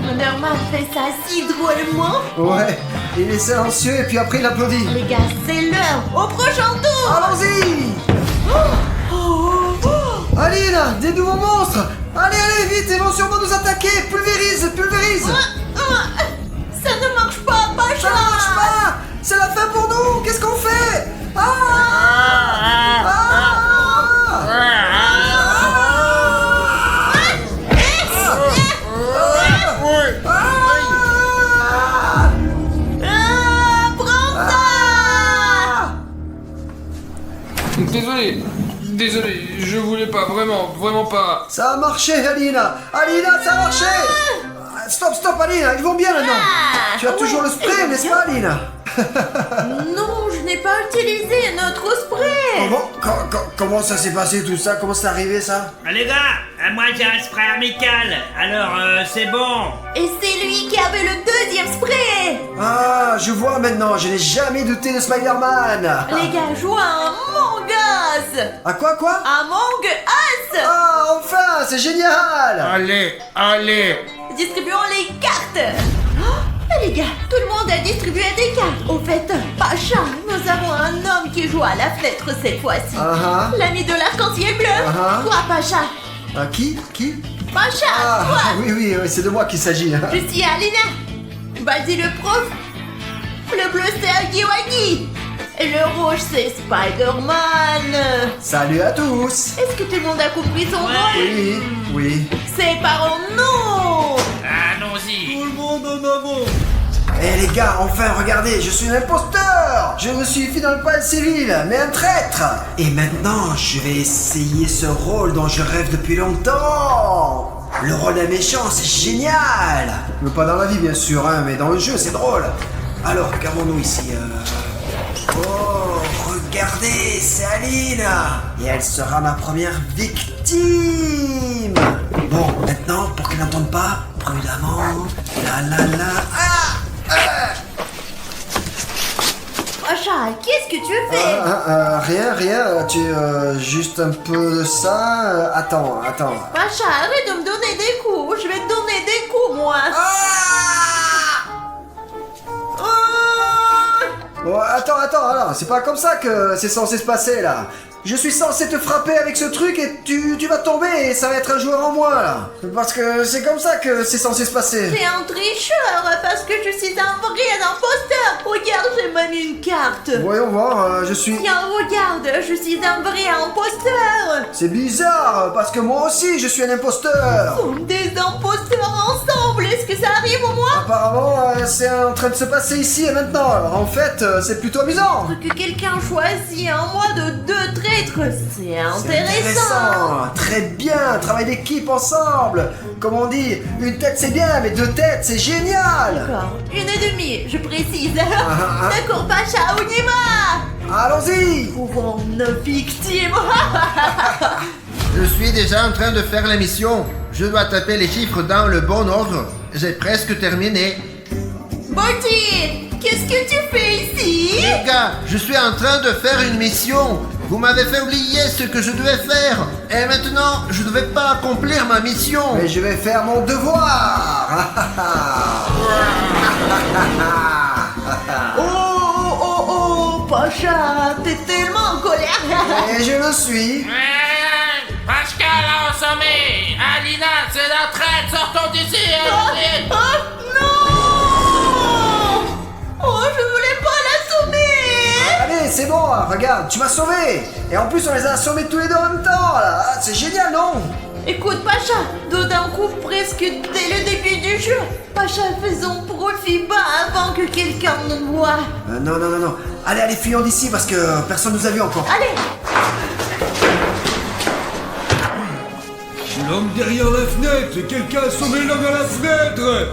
Wonderman fait ça si drôlement. Ouais, il est silencieux et puis après il applaudit. Les gars, c'est l'heure. Au prochain tour. Allons-y! Aline, des nouveaux monstres! Allez, vite, ils vont sûrement nous attaquer! Pulvérise! Ça ne marche pas, Pacha. Ça ne marche pas! C'est la fin pour nous! Qu'est-ce qu'on fait? Désolé, je voulais pas, vraiment pas. Ça a marché, Alina! Ça a marché! Stop, Alina, ils vont bien maintenant! Tu as toujours le spray, n'est-ce pas, Alina? Non, je n'ai pas utilisé notre spray. Comment ça s'est passé tout ça? Comment c'est arrivé ça? Les gars, moi j'ai un spray amical, alors c'est bon. Et c'est lui qui avait le deuxième spray. Ah, je vois maintenant, je n'ai jamais douté de Spider-Man! Les gars, jouent à Among Us. À quoi? Among Us. Ah, enfin, c'est génial! Allez. Distribuons les cartes. Oh, les gars, tout le monde a distribué des cartes. Au fait, Pacha, nous avons un homme qui joue à la fenêtre cette fois-ci. L'ami de l'arc-en-ciel bleu. Toi, Pacha. Qui? Pacha, toi. Oui, c'est de moi qu'il s'agit. Je suis Alina. Vas-y, le prof. Le bleu, c'est Huggy Wuggy. Et le rouge, c'est Spider-Man. Salut à tous! Est-ce que tout le monde a compris son rôle? Oui. Séparons-nous. Allons-y. Eh les gars, enfin regardez, je suis un imposteur! Je me suis fait dans le palais civil, mais un traître! Et maintenant, je vais essayer ce rôle dont je rêve depuis longtemps! Le rôle d'un méchant, c'est génial! Mais pas dans la vie bien sûr, hein, mais dans le jeu, c'est drôle! Alors, regardons-nous ici. Oh, regardez, c'est Aline! Et elle sera ma première victime! Bon, maintenant, pour qu'elle n'entende pas, prudemment. Pacha, qu'est-ce que tu fais? Rien, juste un peu de ça. Attends. Pacha, arrête de me donner des coups. Je vais te donner des coups, moi. Bon, attends, alors, c'est pas comme ça que c'est censé se passer là. Je suis censé te frapper avec ce truc et tu vas tomber et ça va être un joueur en moins là. Parce que c'est comme ça que c'est censé se passer. T'es un tricheur parce que je suis un vrai imposteur. Regarde, j'ai même une carte. Voyons voir, je suis... Tiens, regarde, je suis un vrai imposteur. C'est bizarre parce que moi aussi je suis un imposteur. Nous sommes des imposteurs ensemble. Est-ce que ça arrive au moins? Apparemment, c'est en train de se passer ici et maintenant. Alors en fait, c'est plutôt amusant. Que quelqu'un choisit un mois de deux traîtres, c'est intéressant. Très bien, travail d'équipe ensemble. Comme on dit, une tête c'est bien, mais deux têtes c'est génial. D'accord, une et demie, je précise. D'accord, Pacha, on y va. Allons-y. Trouvons nos victimes. Je suis déjà en train de faire l'émission. Je dois taper les chiffres dans le bon ordre. J'ai presque terminé. Baldi, qu'est-ce que tu fais ici? Les gars, je suis en train de faire une mission. Vous m'avez fait oublier ce que je devais faire. Et maintenant, je ne vais pas accomplir ma mission. Mais je vais faire mon devoir. Oh, Pacha, t'es tellement en colère. Et je le suis. Pascal a assommé. Alina, c'est la traite, sortons d'ici. Oh non! Oh, je voulais pas l'assommer. Allez, c'est bon, regarde, tu m'as sauvé. Et en plus, on les a assommés tous les deux en même temps, là. Ah, c'est génial, non? Écoute, Pacha, d'un coup, presque dès le début du jeu, Pacha faisons profit bas avant que quelqu'un nous voie. Non. Allez, fuyons d'ici parce que personne nous a vus encore. Allez! L'homme derrière la fenêtre, et quelqu'un a assommé l'homme à la fenêtre.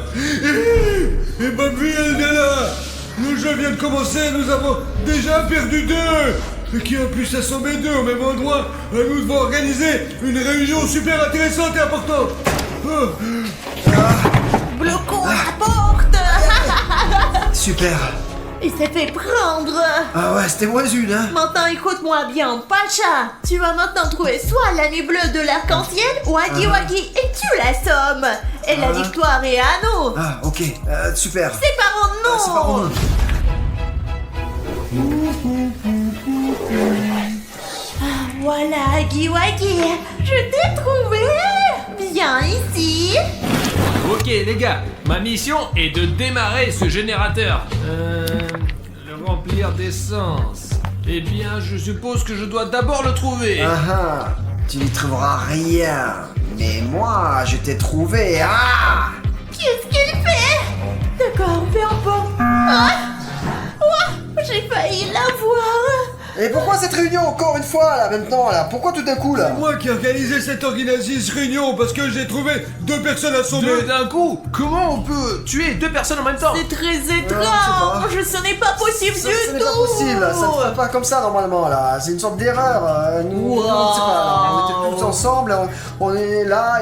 Et Bobby, elle est là. Le jeu vient de commencer, nous avons déjà perdu 2. Et qui a pu s'assommer 2 au même endroit? Nous devons organiser une réunion super intéressante et importante. Bloquons la porte. Super. Il s'est fait prendre. Ah ouais, c'était moins une, hein. Maintenant, écoute-moi bien, Pacha. Tu vas maintenant trouver soit l'ami bleu de l'arc-en-ciel ou Huggy Wuggy et tu l'assommes. Et la victoire est à nous. Ah, ok. Super. C'est par en nous. C'est pas bon. Voilà, Huggy Wuggy. Je t'ai trouvé. Viens ici. Ok les gars, ma mission est de démarrer ce générateur. Le remplir d'essence. Eh bien, je suppose que je dois d'abord le trouver. Ah, tu n'y trouveras rien. Mais moi, je t'ai trouvé. Ah! Qu'est-ce qu'il fait? D'accord, peu importe. J'ai failli l'avoir. Et pourquoi cette réunion encore une fois, là, maintenant, là? Pourquoi tout d'un coup, là? C'est moi qui ai organisé cette réunion parce que j'ai trouvé 2 personnes assommées. 2 d'un coup? Comment on peut tuer 2 personnes en même temps? C'est très je sais étrange. Ce n'est pas possible Ce du n'est tout. pas possible, ça ne se fait pas comme ça normalement là, c'est une sorte d'erreur. Nous, Wow. on ne sait pas, on était tous ensemble, on est là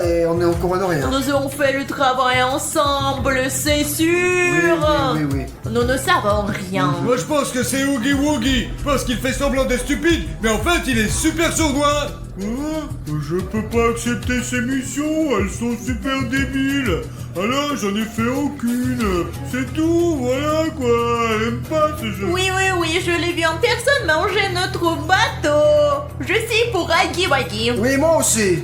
et on est au courant de rien. Nous avons fait le travail ensemble, c'est sûr. Oui. Nous ne savons rien. Moi je pense que c'est Huggy Wuggy, parce qu'il fait semblant d'être stupide, mais en fait il est super sournois. Je peux pas accepter ces missions, elles sont super débiles. Alors j'en ai fait aucune. C'est tout, voilà quoi, elle aime pas ce jeu. Oui, je l'ai vu en personne manger notre bateau. Je suis pour Huggy Wuggy. Oui, moi aussi.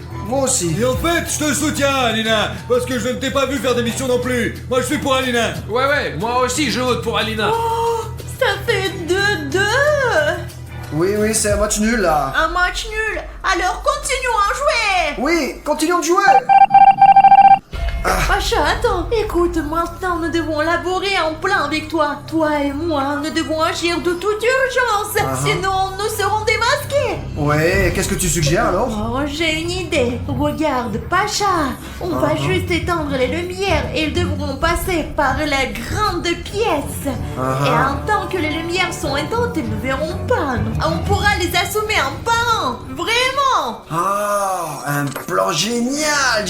Et en fait, je te soutiens, Alina, parce que je ne t'ai pas vu faire des missions non plus. Moi, je suis pour Alina. Ouais, moi aussi je vote pour Alina. Oh, ça fait 2-2. Oui, c'est un match nul là. Un match nul. Alors continuons à jouer. Oui, continuons de jouer. Pacha, attends. Écoute, maintenant nous devons laborer en plein avec toi. Toi et moi, nous devons agir de toute urgence. Sinon, nous serons démasqués. Ouais, qu'est-ce que tu suggères alors? Oh, j'ai une idée. Regarde, Pacha. On va juste éteindre les lumières et ils devront passer par la grande pièce. Et en tant que les lumières sont éteintes, ils ne verront pas. On pourra les assommer un par un. Vraiment. Oh, un plan génial.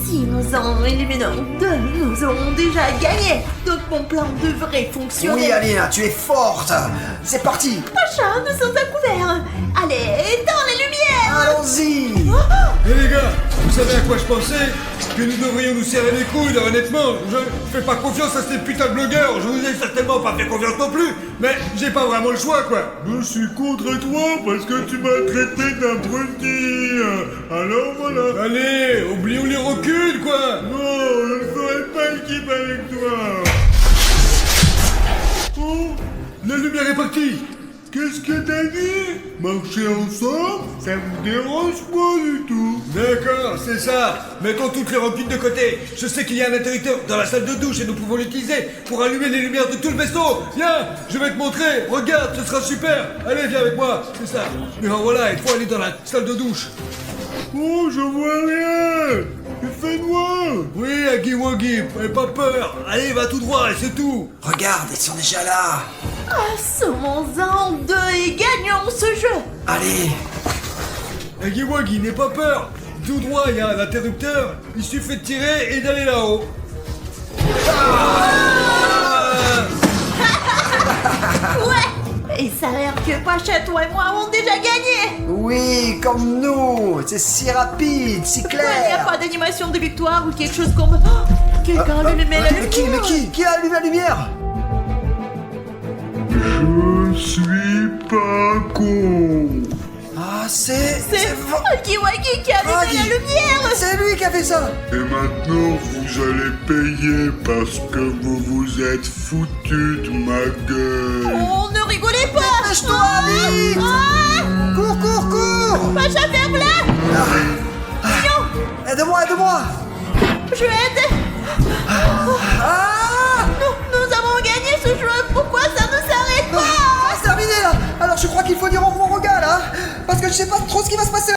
Si nous en éliminons 2, nous aurons déjà gagné. Donc mon plan devrait fonctionner. Oui, Alina, tu es forte. C'est parti. Pacha, nous sommes à couvert. Allez, éteins les lumières. Allons-y. Et les gars, vous savez à quoi je pensais? Que nous devrions nous serrer les coudes, honnêtement. Je fais pas confiance à ces putains de blogueurs. Je vous ai certainement pas fait confiance non plus. Mais j'ai pas vraiment le choix, quoi. Je suis contre toi parce que tu m'as traité d'abruti. Alors voilà. Allez, oublions les rocules, quoi. Non, je ne ferai pas équipe avec toi. Oh, la lumière est partie. Qu'est-ce que t'as dit? Marcher ensemble? Ça vous dérange pas du tout. D'accord, c'est ça. Mettons toutes les rancunes de côté. Je sais qu'il y a un interrupteur dans la salle de douche et nous pouvons l'utiliser pour allumer les lumières de tout le vaisseau. Viens, je vais te montrer. Regarde, ce sera super. Allez, viens avec moi. C'est ça. Mais voilà, il faut aller dans la salle de douche. Oh, je vois rien. Il fait noir. Oui, Huggy Wuggy, n'aie pas peur. Allez, va tout droit et c'est tout. Regarde, ils sont déjà là. Assommons-en 2 et gagnons ce jeu. Allez. Agiwagi, n'aie pas peur. Tout droit, il y a un interrupteur. Il suffit de tirer et d'aller là-haut. Ouais. Il s'avère que Pacha, toi et moi avons déjà gagné. Oui, comme nous. C'est si rapide, si Pourquoi il n'y a clair. pas d'animation de victoire ou quelque chose comme... Oh, quelqu'un allumait la lumière. Qui a allumé la lumière? Je suis pas con. Ah, c'est Agiwagi qui a allumé Agi. la lumière. C'est lui qui a fait ça. Et maintenant, vous allez payer parce que vous vous êtes foutu de ma gueule. Oh, ne rigolez pas. Dépêche-toi, vite. Cours. Pacha, ferme-la. Aide-moi. Je aide. Ah, Nous avons gagné ce jeu. Pourquoi ça ne s'arrête pas? c'est terminé là. Alors je crois qu'il faut dire au revoir aux gars là. Parce que je sais pas trop ce qui va se passer.